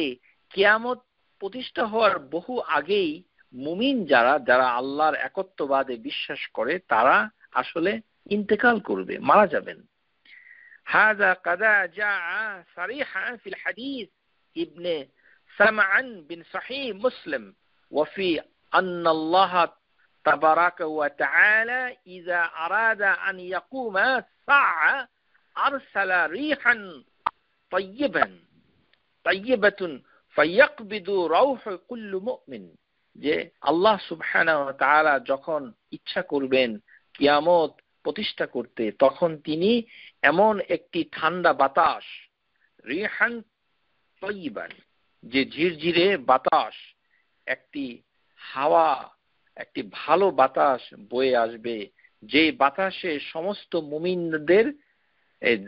কিয়ামত প্রতিষ্ঠা হওয়ার বহু আগেই মুমিন যারা যারা আল্লাহর একত্ববাদে বিশ্বাস করে তারা আসলে ইন্তেকাল করবে, মারা যাবেন। হাযা কাদা জাআ সারিহান ফিল হাদিস ইবনে সামআন বিন সহিহ মুসলিম ওয়া ফি আন্না আল্লাহ তাবারাকা ওয়া তাআলা ইযা আরাদা আন ইয়াকুমা সাআ আরসালা রিহান তাইয়্যিবাতুন ফায়াকবিদু রাউহ কুল্লু মুমিন। যে আল্লাহ সুবহানাহু ওয়া তাআলা যখন ইচ্ছা করবেন কিয়ামত প্রতিষ্ঠা করতে, তখন তিনি এমন একটি ঠান্ডা বাতাস, রিহান তাইয়্যিবান, যে ঝিরঝিরে বাতাস, একটি হাওয়া, একটি ভালো বাতাস বয়ে আসবে, যে বাতাসে সমস্ত মুমিনদের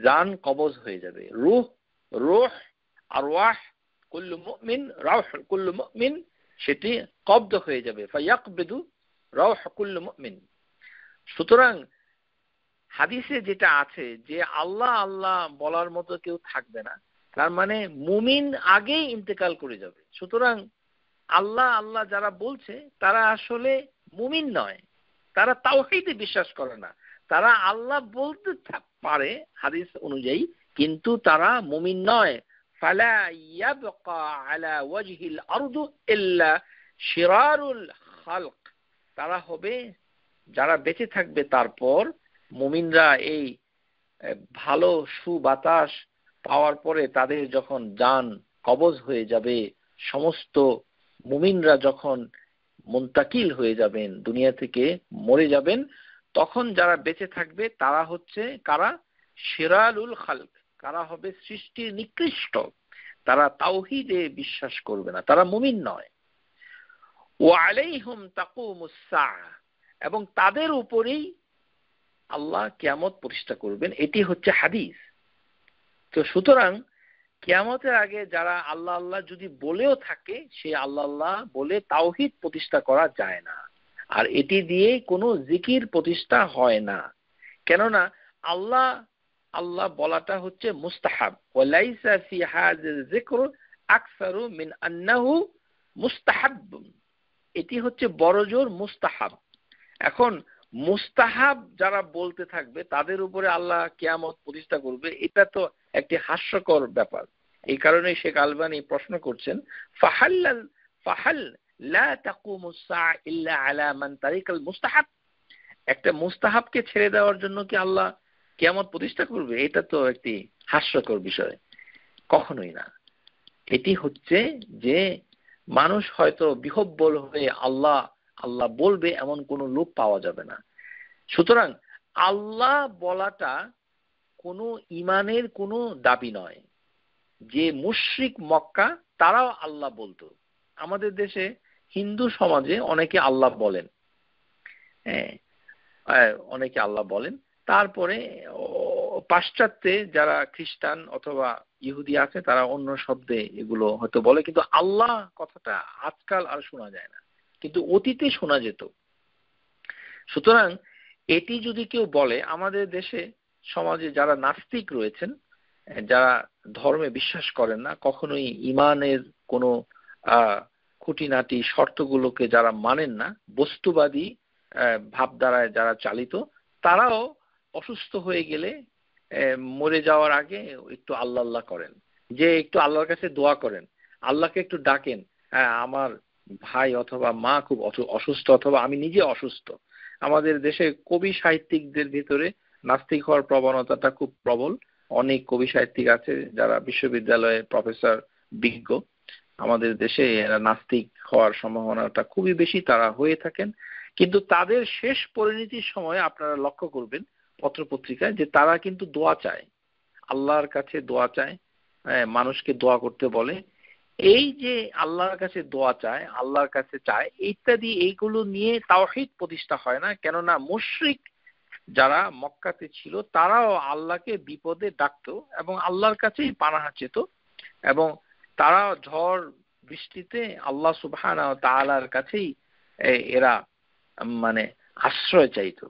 জান কবজ হয়ে যাবে। রূহ আরওয়াহ কুল্লু মুমিন, রাউহ কুল্লু মুমিন, সেটি কব্দ হয়ে যাবে। ফায়াকবিদু রাউহ কুল্লু মুমিন। সুতরাং হাদিসে যেটা আছে যে আল্লাহ আল্লাহ বলার মতো কেউ থাকবে না, তার মানে মুমিন আগেই ইন্তেকাল করে যাবে। সুতরাং আল্লাহ আল্লাহ যারা বলছে তারা আসলে মুমিন নয়, তারা তাওহীদে বিশ্বাস করে না। তারা আল্লাহ বলতে পারে হাদিস অনুযায়ী, কিন্তু তারা মুমিন নয়। ফালা ইয়াবকা আলা ওয়াজহিল আরদ ইল্লা শিরারুল খালক। তারা হবে, যারা বেঁচে থাকবে তারপর মুমিনরা এই ভালো সুবাতাস পাওয়ার পরে তাদের যখন জান কবজ হয়ে যাবে, সমস্ত মুমিনরা যখন মুনতাকিল হয়ে যাবেন, দুনিয়া থেকে মরে যাবেন, তখন যারা বেঁচে থাকবে তারা হচ্ছে কারা? শিরারুল খালক। তারা হবে সৃষ্টির নিকৃষ্ট, তারা তাওহীদে বিশ্বাস করবে না, তারা মুমিন নয়। ওয়া আলাইহিম তাকুমুস সাআ, এবং তাদের উপরেই আল্লাহ কিয়ামত প্রতিষ্ঠা করবেন। এটি হচ্ছে হাদিস। তো সুতরাং কিয়ামতের আগে যারা আল্লাহ আল্লাহ যদি বলেও থাকে, সে আল্লাহ আল্লাহ বলে তাওহীদ প্রতিষ্ঠা করা যায় না, আর এটি দিয়ে কোনো জিকির প্রতিষ্ঠা হয় না। কেননা আল্লাহ আল্লাহ বলাটা হচ্ছে মুস্তাহাব। ওয়ালাইসা ফি হাযিল যিকর আকসারু মিন আন্নাহু মুস্তাহাব। এটি হচ্ছে বড়জোর মুস্তাহাব। এখন মুস্তাহাব যারা বলতে থাকবে তাদের উপরে আল্লাহ কিয়ামত প্রতিষ্ঠা করবে, এটা তো একটি হাস্যকর ব্যাপার। এই কারণে শেখ আলবানী প্রশ্ন করছেন, ফাহাল লা তাকুমুস সাআ ইল্লা আলা মান তারিকাল মুস্তাহাব। একটা মুস্তাহাবকে ছেড়ে দেওয়ার জন্য কি আল্লাহ কিয়ামত প্রতিষ্ঠা করবে? এটা তো একটি হাস্যকর বিষয়, কখনোই না। এটি হচ্ছে যে মানুষ হয়তো বিহব্বল হয়ে আল্লাহ আল্লাহ বলবে এমন কোনো লোক পাওয়া যাবে না। সুতরাং আল্লাহ বলাটা কোনো ইমানের কোনো দাবি নয়। যে মুশরিক মক্কা তারাও আল্লাহ বলতো। আমাদের দেশে হিন্দু সমাজে অনেকে আল্লাহ বলেন, অনেকে আল্লাহ বলেন। তারপরে পাশ্চাত্যে যারা খ্রিস্টান অথবা ইহুদি আছে তারা অন্য শব্দে এগুলো হয়তো বলে, কিন্তু আল্লাহ কথাটা আজকাল আর শোনা যায় না, কিন্তু অতীতে শোনা যেত। সুতরাং এটি যদি কেউ বলে, আমাদের দেশে সমাজে যারা নাস্তিক রয়েছেন, যারা ধর্মে বিশ্বাস করেন না, কখনোই ইমানের কোনো খুঁটিনাটি শর্তগুলোকে যারা মানেন না, বস্তুবাদী ভাবধারায় যারা চালিত, তারাও অসুস্থ হয়ে গেলে মরে যাওয়ার আগে একটু আল্লাহ আল্লাহ করেন, যে একটু আল্লাহর কাছে দোয়া করেন, আল্লাহকে একটু ডাকেন, আমার ভাই অথবা মা খুব অসুস্থ, অথবা আমি নিজে অসুস্থ। আমাদের দেশে কবি সাহিত্যিকদের ভিতরে নাস্তিক হওয়ার প্রবণতাটা খুব প্রবল। অনেক কবি সাহিত্যিক আছে যারা বিশ্ববিদ্যালয়ে প্রফেসর, বিজ্ঞ, আমাদের দেশে এরা নাস্তিক হওয়ার সম্ভাবনাটা খুবই বেশি, তারা হয়ে থাকেন। কিন্তু তাদের শেষ পরিণতির সময় আপনারা লক্ষ্য করবেন পত্রপত্রিকায় যে তারা কিন্তু দোয়া চায়, আল্লাহর কাছে দোয়া চায়, মানুষকে দোয়া করতে বলে। এই যে আল্লাহর কাছে দোয়া চায়, আল্লাহর কাছে চায় ইত্যাদি, এইগুলো নিয়ে তাওহীদ প্রতিষ্ঠা হয় না। কেননা মুশরিক যারা মক্কাতে ছিল তারাও আল্লাহকে বিপদে ডাকতো এবং আল্লাহর কাছেই পানাহা চেত, এবং তারা ঝড় বৃষ্টিতে আল্লাহ সুবহানাহু ওয়া তাআলার কাছেই এরা মানে আশ্রয় চাইতো।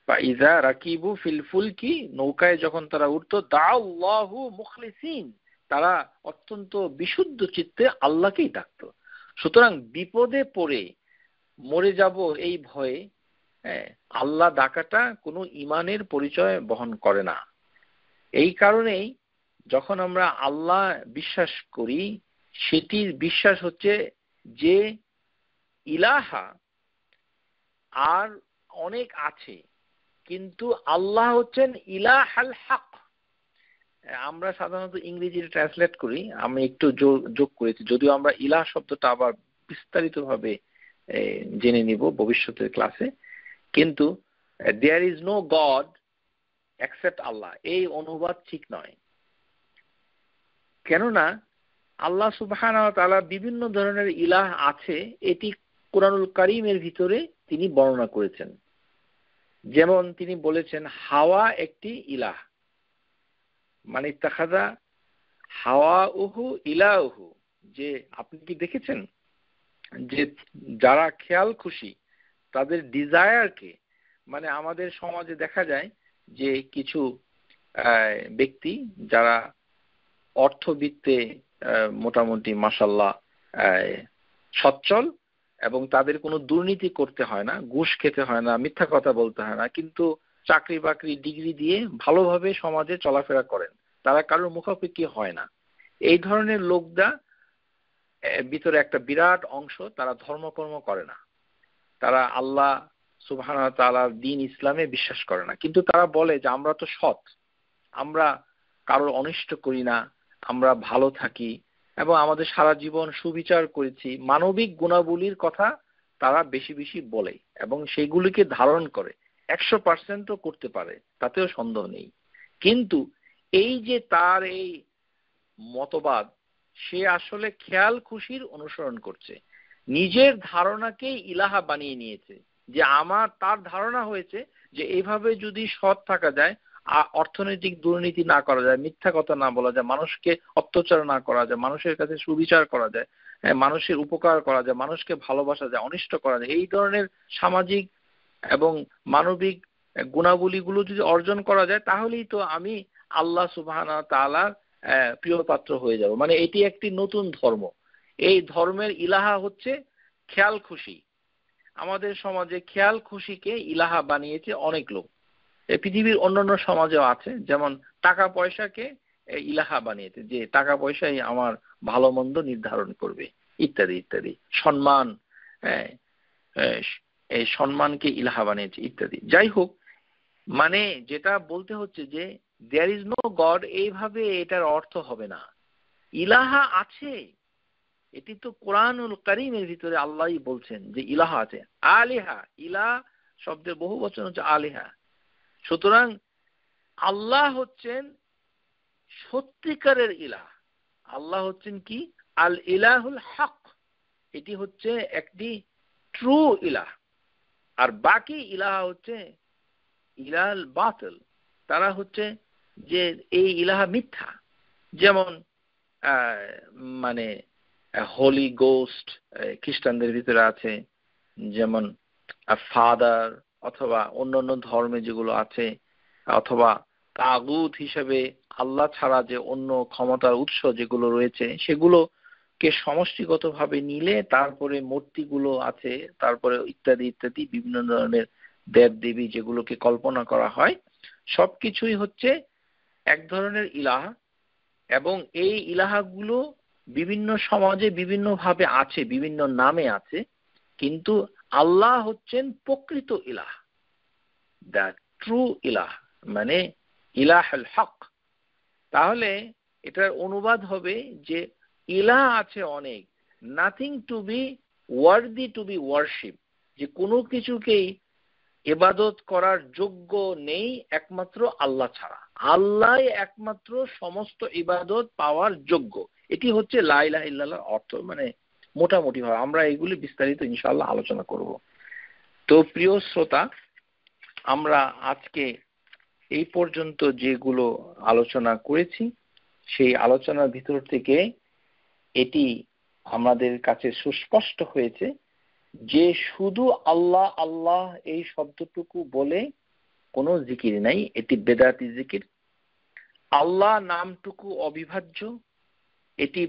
ফাইজা রাকিবু ফিল ফুলকি, নৌকায় যখন তারা উঠতো, দাআল্লাহু মুখলিসিন, তারা অত্যন্ত বিশুদ্ধ চিত্তে আল্লাহকেই ডাকতো। সুতরাং বিপদে পড়ে মরে যাব এই ভয়ে আল্লাহ ডাকাটা কোনো ঈমানের পরিচয় বহন করে না। এই কারণেই যখন আমরা আল্লাহ বিশ্বাস করি, সেটির বিশ্বাস হচ্ছে যে ইলাহা আর অনেক আছে, কিন্তু আল্লাহ হচ্ছেন ইলাহাল হক। আমরা সাধারণত ইংরেজি ট্রান্সলেট করি, আমি একটু যোগ করেছি, যদিও আমরা ইলাহ শব্দটা আবার বিস্তারিতভাবে জেনে নিব ভবিষ্যতের ক্লাসে। কিন্তু there is no god except Allah, এই অনুবাদ ঠিক নয়। কেননা আল্লাহ সুবহানাহু ওয়া তাআলা বিভিন্ন ধরনের ইলাহ আছে, এটি কুরআনুল কারীমের ভিতরে তিনি বর্ণনা করেছেন। যেমন তিনি বলেছেন হাওয়া একটি ইলাহ, মানে ইত্তাখাযা হাওয়াউহু ইলাহু, যে আপনি কি দেখেছেন যে যারা খেয়াল খুশি তাদের ডিজায়ারকে, মানে আমাদের সমাজে দেখা যায় যে কিছু ব্যক্তি যারা অর্থবিত্তে মোটামুটি মাশাআল্লাহ সচ্ছল, এবং তাদের কোনো দুর্নীতি করতে হয় না, ঘুষ খেতে হয় না, মিথ্যা কথা বলতে হয় না, কিন্তু চাকরি বাকরি ডিগ্রি দিয়ে ভালোভাবে সমাজে চলাফেরা করেন, তারা কারোর মুখাপেক্ষি হয় না। এই ধরনের লোকরা ভিতরে একটা বিরাট অংশ তারা ধর্মকর্ম করে না, তারা আল্লাহ সুবহানাহু ওয়া তাআলার দ্বীন ইসলামে বিশ্বাস করে না, কিন্তু তারা বলে যে আমরা তো সৎ, আমরা কারোর অনিষ্ট করি না, আমরা ভালো থাকি এবং আমাদের সারা জীবন সুবিচার করেছি। মানবিক গুণাবলীর কথা তারা বেশি বেশি বলে এবং সেগুলিকে ধারণ করে, 100% করতে পারে, তাতেও সন্দেহ নেই। কিন্তু এই যে তার এই মতবাদ, সে আসলে খেয়াল খুশির অনুসরণ করছে, নিজের ধারণাকেই ইলাহা বানিয়ে নিয়েছে। যে তার ধারণা হয়েছে যে এইভাবে যদি সৎ থাকা যায়, অর্থনৈতিক দুর্নীতি না করা যায়, মিথ্যা কথা না বলা যায়, মানুষকে অত্যাচার না করা যায়, মানুষের কাছে সুবিচার করা যায়, মানুষের উপকার করা যায়, মানুষকে ভালোবাসা যায়, অনিষ্ট করা যায়, এই ধরনের সামাজিক এবং মানবিক গুণাবলীগুলো যদি অর্জন করা যায়, তাহলেই তো আমি আল্লাহ সুবহানাহু ওয়া তাআলার প্রিয় পাত্র হয়ে যাব। মানে এটি একটি নতুন ধর্ম। এই ধর্মের ইলাহা হচ্ছে খেয়াল খুশি। আমাদের সমাজে খেয়াল খুশিকে ইলাহা বানিয়েছে অনেক লোক। এই পৃথিবীর অন্যান্য সমাজেও আছে, যেমন টাকা পয়সাকে ইলাহা বানিয়েছে, যে টাকা পয়সাই আমার ভালো মন্দ নির্ধারণ করবে, ইত্যাদি ইত্যাদি। সম্মান, এই সম্মানকে ইলাহা বানিয়েছে ইত্যাদি। যাই হোক, মানে যেটা বলতে হচ্ছে যে দেয়ার ইজ নো গড, এইভাবে এটার অর্থ হবে না। ইলাহা আছে, এটি তো কোরআনুল কারীমের ভিতরে আল্লাহই বলছেন যে ইলাহা আছে। আলিহা, ইলাহ শব্দের বহু বচন হচ্ছে আলিহা। সুতরাং আল্লাহ হচ্ছেন সত্যিকারের ইলাহ। আল্লাহ হচ্ছেন কি? আল ইলাহুল হক, এটি হচ্ছে একটি ট্রু ইলাহ। আর বাকি ইলাহা হচ্ছে ইলাল বাতিল, তারা হচ্ছে যে এই ইলাহা মিথ্যা। যেমন মানে হোলি গোস্ট খ্রিস্টানদের ভিতরে আছে, যেমন ফাদার, অথবা অন্যান্য ধর্মে যেগুলো আছে, অথবা তাগুত হিসেবে আল্লাহ ছাড়া যে অন্য ক্ষমতার উৎস যেগুলো রয়েছে সেগুলোকে সমষ্টিগতভাবে নিলে তারপরে মূর্তিগুলো আছে, তারপরে ইত্যাদি ইত্যাদি বিভিন্ন ধরনের দেব দেবী যেগুলোকে কল্পনা করা হয়, সবকিছুই হচ্ছে এক ধরনের ইলাহ। এবং এই ইলাহাগুলো বিভিন্ন সমাজে বিভিন্ন ভাবে আছে, বিভিন্ন নামে আছে, কিন্তু আল্লাহ হচ্ছেন প্রকৃত ইলাহ, দ্য ট্রু ইলাহ, মানে ইলাহুল হক। তাহলে এটার অনুবাদ হবে যে ইলাহ আছে অনেক, nothing to be worthy to be worship, যে কোনো কিছুকেই ইবাদত করার যোগ্য নেই একমাত্র আল্লাহ ছাড়া। আল্লাহ একমাত্র সমস্ত ইবাদত পাওয়ার যোগ্য। এটি হচ্ছে লা ইলাহা ইল্লাল্লাহর অর্থ, মানে মোটামুটি ভাবে। আমরা এগুলি বিস্তারিত ইনশাআল্লাহ আলোচনা করব। তো প্রিয় শ্রোতা, আমরা আজকে এই পর্যন্ত যেগুলো আলোচনা করেছি, সেই আলোচনার ভিতর থেকে এটি আমাদের কাছে সুস্পষ্ট হয়েছে যে শুধু আল্লাহ আল্লাহ এই শব্দটুকু বলে কোনো জিকির নাই, এটি বেদাতি জিকির। আল্লাহ নামটুকু অবিভাজ্য, এটি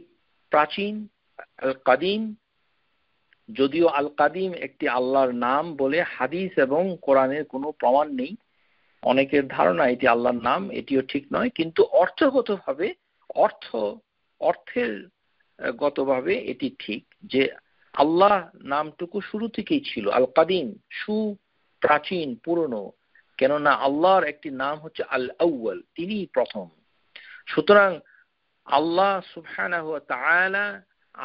প্রাচীন, আল কাদিম। যদিও আল কাদিম একটি আল্লাহর নাম বলে হাদিস এবং কোরআনের কোনো প্রমাণ নেই, অনেকের ধারণা এটি আল্লাহর নাম, এটিও ঠিক নয়, কিন্তু অর্থগতভাবে অর্থের গতভাবে এটি ঠিক যে আল্লাহ নামটুকু শুরু থেকেই ছিল আল কাদিম, প্রাচীন, পুরনো। কেননা আল্লাহর একটি নাম হচ্ছে আল আউয়াল, তিনি প্রথম। সুতরাং আল্লাহ সুবহানাহু ওয়া তাআলা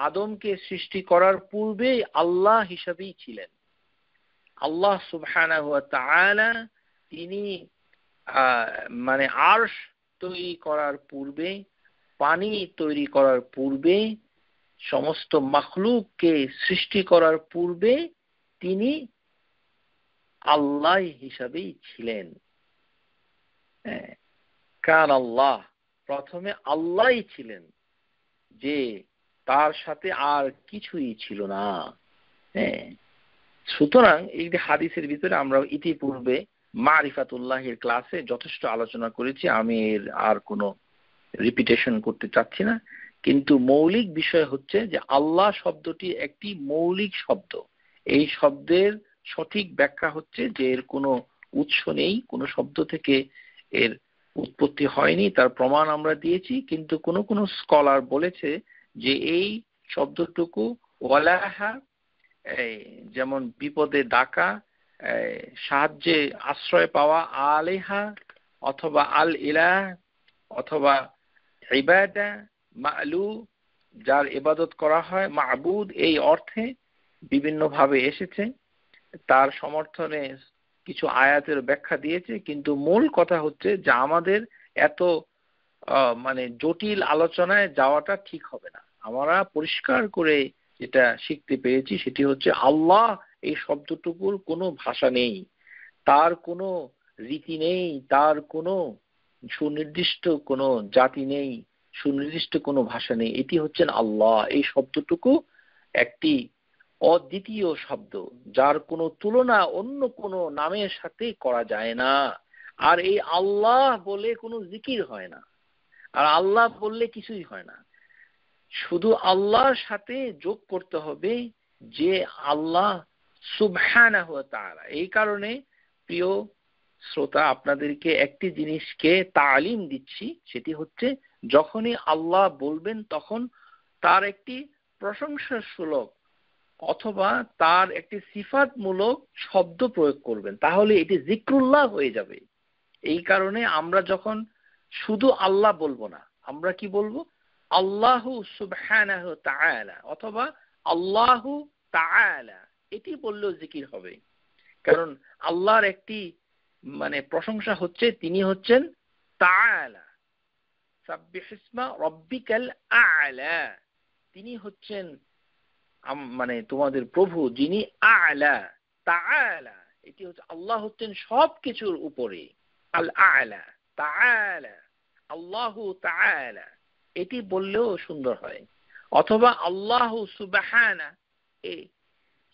আদমকে সৃষ্টি করার পূর্বে আল্লাহ হিসাবেই ছিলেন। আল্লাহ সুবহানাহু ওয়া তাআলা তিনি মানে আরশ তৈরি করার পূর্বে, পানি তৈরি করার পূর্বে, সমস্ত মাখলুককে সৃষ্টি করার পূর্বে তিনি আল্লাহ হিসাবেই ছিলেন। কারণ আল্লাহ প্রথমে আল্লাহই ছিলেন, যে তার সাথে আর কিছুই ছিল না। সুতরাং এই হাদিসের ভিতরে আমরা ইতিপূর্বে মারিফাতুল্লাহের ক্লাসে যথেষ্ট আলোচনা করেছি, আমি এর আর কোনো রিপিটেশন করতে চাচ্ছি না। কিন্তু মৌলিক বিষয় হচ্ছে যে আল্লাহ শব্দটি একটি মৌলিক শব্দ। এই শব্দের সঠিক ব্যাখ্যা হচ্ছে যে এর কোনো উৎস নেই, কোনো শব্দ থেকে এর উৎপত্তি হয়নি, তার প্রমাণ আমরা দিয়েছি। কিন্তু কোনো কোনো স্কলার বলেছে যে এই শব্দটুকু ওয়ালাহা, যেমন বিপদে ডাকা, সাহায্যে আশ্রয় পাওয়া, আলেহা অথবা আল ইলাহ অথবা ইবাদা, মা'লু যার ইবাদত করা হয়, মা'বুদ এই অর্থে বিভিন্নভাবে এসেছে। তার সমর্থনে কিছু আয়াতের ব্যাখ্যা দিয়েছে। কিন্তু মূল কথা হচ্ছে যে আমাদের এত মানে জটিল আলোচনায় যাওয়াটা ঠিক হবে না। আমরা পরিষ্কার করে যেটা শিখতে পেরেছি সেটি হচ্ছে আল্লাহ এই শব্দটুকুর কোনো ভাষা নেই, তার কোনো রীতি নেই, তার কোনো সুনির্দিষ্ট কোনো জাতি নেই, সুনির্দিষ্ট কোনো ভাষা নেই। এটি হচ্ছেন আল্লাহ। এই শব্দটুকু একটি অদ্বিতীয় শব্দ, যার কোনো তুলনা অন্য কোনো নামের সাথে করা যায় না। আর এই আল্লাহ বলে কোনো জিকির হয় না, আর আল্লাহ বললে কিছুই হয় না। শুধু আল্লাহর সাথে যোগ করতে হবে যে আল্লাহ সুবহানাহু ওয়া তাআলা। এই কারণে প্রিয় শ্রোতা, আপনাদেরকে একটি জিনিসকে তালিম দিচ্ছি, সেটি হচ্ছে যখনই আল্লাহ বলবেন তখন তার একটি প্রশংসা সুলভ অথবা তার একটি সিফাতমূলক শব্দ প্রয়োগ করবেন, তাহলে এটি জিক্রুল্লাহ হয়ে যাবে। এই কারণে আমরা যখন শুধু আল্লাহ বলবো না, আমরা কি বলবো? আল্লাহু সুবহানাহু তাআলা অথবা আল্লাহু তাআলা, এটি বললেও জিকির হবে। কারণ আল্লাহর একটি মানে প্রশংসা হচ্ছে তিনি হচ্ছেন তাআলা, সাব্বিহিসমা রাব্বিকাল আ'লা, তিনি হচ্ছেন মানে তোমাদের প্রভু যিনি আ'লা। তাআলা এটি হচ্ছে আল্লাহ হচ্ছেন সবকিছুর উপরে, আল আ'লা তাআলা, আল্লাহু তাআলা, এটি বললেও সুন্দর হয়। অথবা আল্লাহু সুবহানা, এই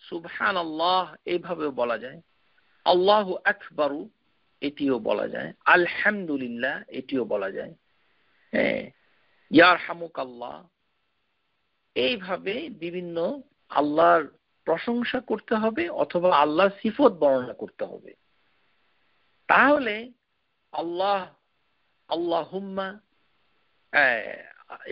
সুবহানাল্লাহ এইভাবে বলা যায়। আল্লাহু আকবারু এটিও বলা যায়। আলহামদুলিল্লাহ এটিও বলা যায়। ইয়ারহামুকাল্লাহ, এইভাবে বিভিন্ন আল্লাহর প্রশংসা করতে হবে অথবা আল্লাহর সিফত বর্ণনা করতে হবে। তাহলে আল্লাহ, আল্লাহুম্মা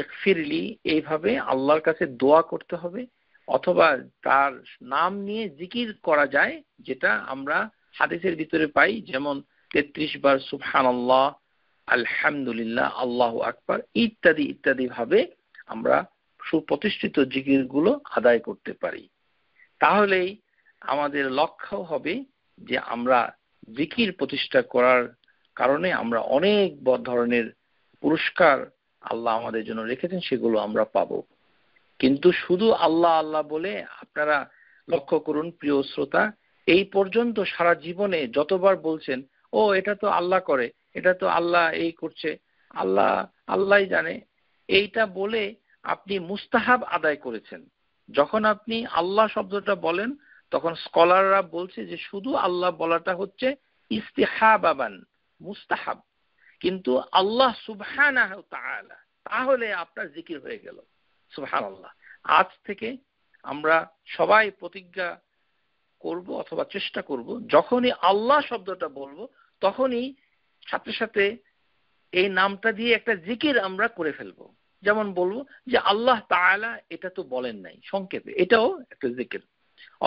ইগফিরলি, এইভাবে আল্লাহর কাছে দোয়া করতে হবে। অথবা তার নাম নিয়ে জিকির করা যায়, যেটা আমরা হাদিসের ভিতরে পাই, যেমন 33 বার সুবহানাল্লাহ, আলহামদুলিল্লাহ, আল্লাহু আকবার ইত্যাদি ইত্যাদি ভাবে আমরা সুপ্রতিষ্ঠিত জিকিরগুলো আদায় করতে পারি। তাহলেই আমাদের লক্ষ্য হবে যে আমরা জিকির প্রতিষ্ঠা করার কারণে আমরা অনেক ধরনের পুরস্কার আল্লাহ আমাদের জন্য রেখেছেন, সেগুলো আমরা পাবো। কিন্তু শুধু আল্লাহ আল্লাহ বলে আপনারা লক্ষ্য করুন প্রিয় শ্রোতা, এই পর্যন্ত সারা জীবনে যতবার বলছেন ও এটা তো আল্লাহ করে, এটা তো আল্লাহ এই করছে, আল্লাহ আল্লাহই জানে, এইটা বলে আপনি মুস্তাহাব আদায় করেছেন। যখন আপনি আল্লাহ শব্দটা বলেন তখন স্কলাররা বলছে যে শুধু আল্লাহ বলাটা হচ্ছে ইস্তিহাবাবান, মুস্তাহাব। কিন্তু আল্লাহ সুবহানাহু তাআলা, তাহলে আপনার জিকির হয়ে গেল। সুবহানাল্লাহ। আজ থেকে আমরা সবাই প্রতিজ্ঞা করব অথবা চেষ্টা করব, যখনই আল্লাহ শব্দটা বলবো তখনই সাথে সাথে এই নামটা দিয়ে একটা জিকির আমরা করে ফেলবো। যেমন বলবো যে আল্লাহ তাআলা এটা তো বলেন নাই, সংক্ষেপে এটাও একটা জিকির।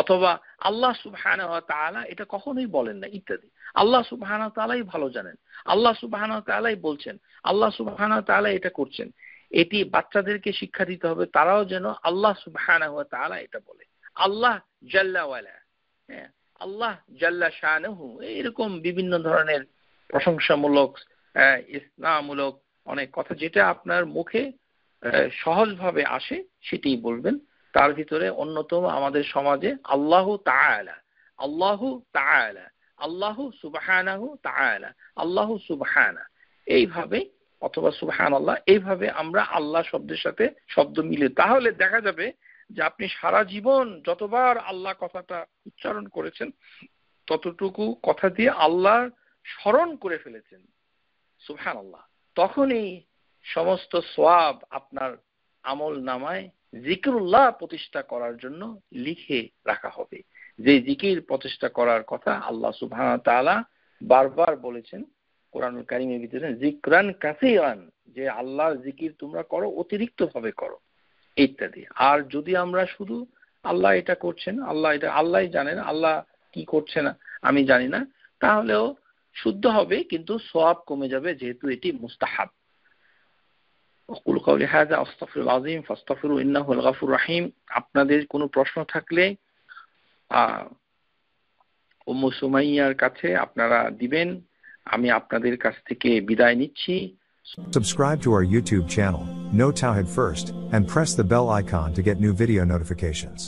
অথবা আল্লাহ সুবহানাহু ওয়া তাআলা এটা কখনোই বলেন না, ইত্যাদি। আল্লাহ সুবহানাহু ওয়া তাআলাই ভালো জানেন, আল্লাহ সুবহানাহু ওয়া তাআলাই বলছেন, আল্লাহ সুবহানাহু ওয়া তাআলা এটা করছেন। এটি বাচ্চাদেরকে শিক্ষা দিতে হবে, তারাও যেন আল্লাহ সুবহানাহু ওয়া তাআলা এটা বলে। আল্লাহ জাল্লা ওয়ালা, হ্যাঁ, আল্লাহ জাল্লা শানুহু, এরকম বিভিন্ন ধরনের প্রশংসামূলক ইসলামমূলক অনেক কথা যেটা আপনার মুখে সহজভাবে আসে সেটাই বলবেন। তার ভিতরে অন্যতম আমাদের সমাজে আল্লাহু তাআলা, আল্লাহু তাআলা, আল্লাহু সুবহানাহু তাআলা, আল্লাহু সুবহানা, এইভাবে অথবা সুবহানাল্লাহ, এইভাবে আমরা আল্লাহ শব্দের সাথে শব্দ মিলে, তাহলে দেখা যাবে যে আপনি সারা জীবন যতবার আল্লাহ কথাটা উচ্চারণ করেছেন ততটুকু কথা দিয়ে আল্লাহ স্মরণ করে ফেলেছেন। সুবহানাল্লাহ। তখনই সমস্ত সওয়াব আপনার আমল নামায় জিকিরুল্লাহ প্রতিষ্ঠা করার জন্য লিখে রাখা হবে। যে জিকির প্রতিষ্ঠা করার কথা আল্লাহ সুবহানাহু ওয়া তাআলা বারবার বলেছেন কোরআনুল কারীমের ভিতরে, যিকরান কাসীরান, যে আল্লাহর জিকির তোমরা করো, অতিরিক্ত ভাবে করো, ইত্যাদি। আর যদি আমরা শুধু আল্লাহ এটা করছেন, আল্লাহ এটা, আল্লাহই জানেন, আল্লাহ কি করছে না আমি জানি না, তাহলেও শুদ্ধ হবে কিন্তু সওয়াব কমে যাবে, যেহেতু এটি মুস্তাহাব। আকুলু কাওলি হাযা আস্তাগফিরুল আযীম ফাস্তাগফিরু ইন্নাহুল গফুরুর রহিম। আপনাদের কোনো প্রশ্ন থাকলে উম্মু সুমাইয়ার কাছে আপনারা দিবেন। আমি আপনাদের কাছ থেকে বিদায় নিচ্ছি। Subscribe to our YouTube channel, Know Tawhid First, and press the bell icon to get new video notifications.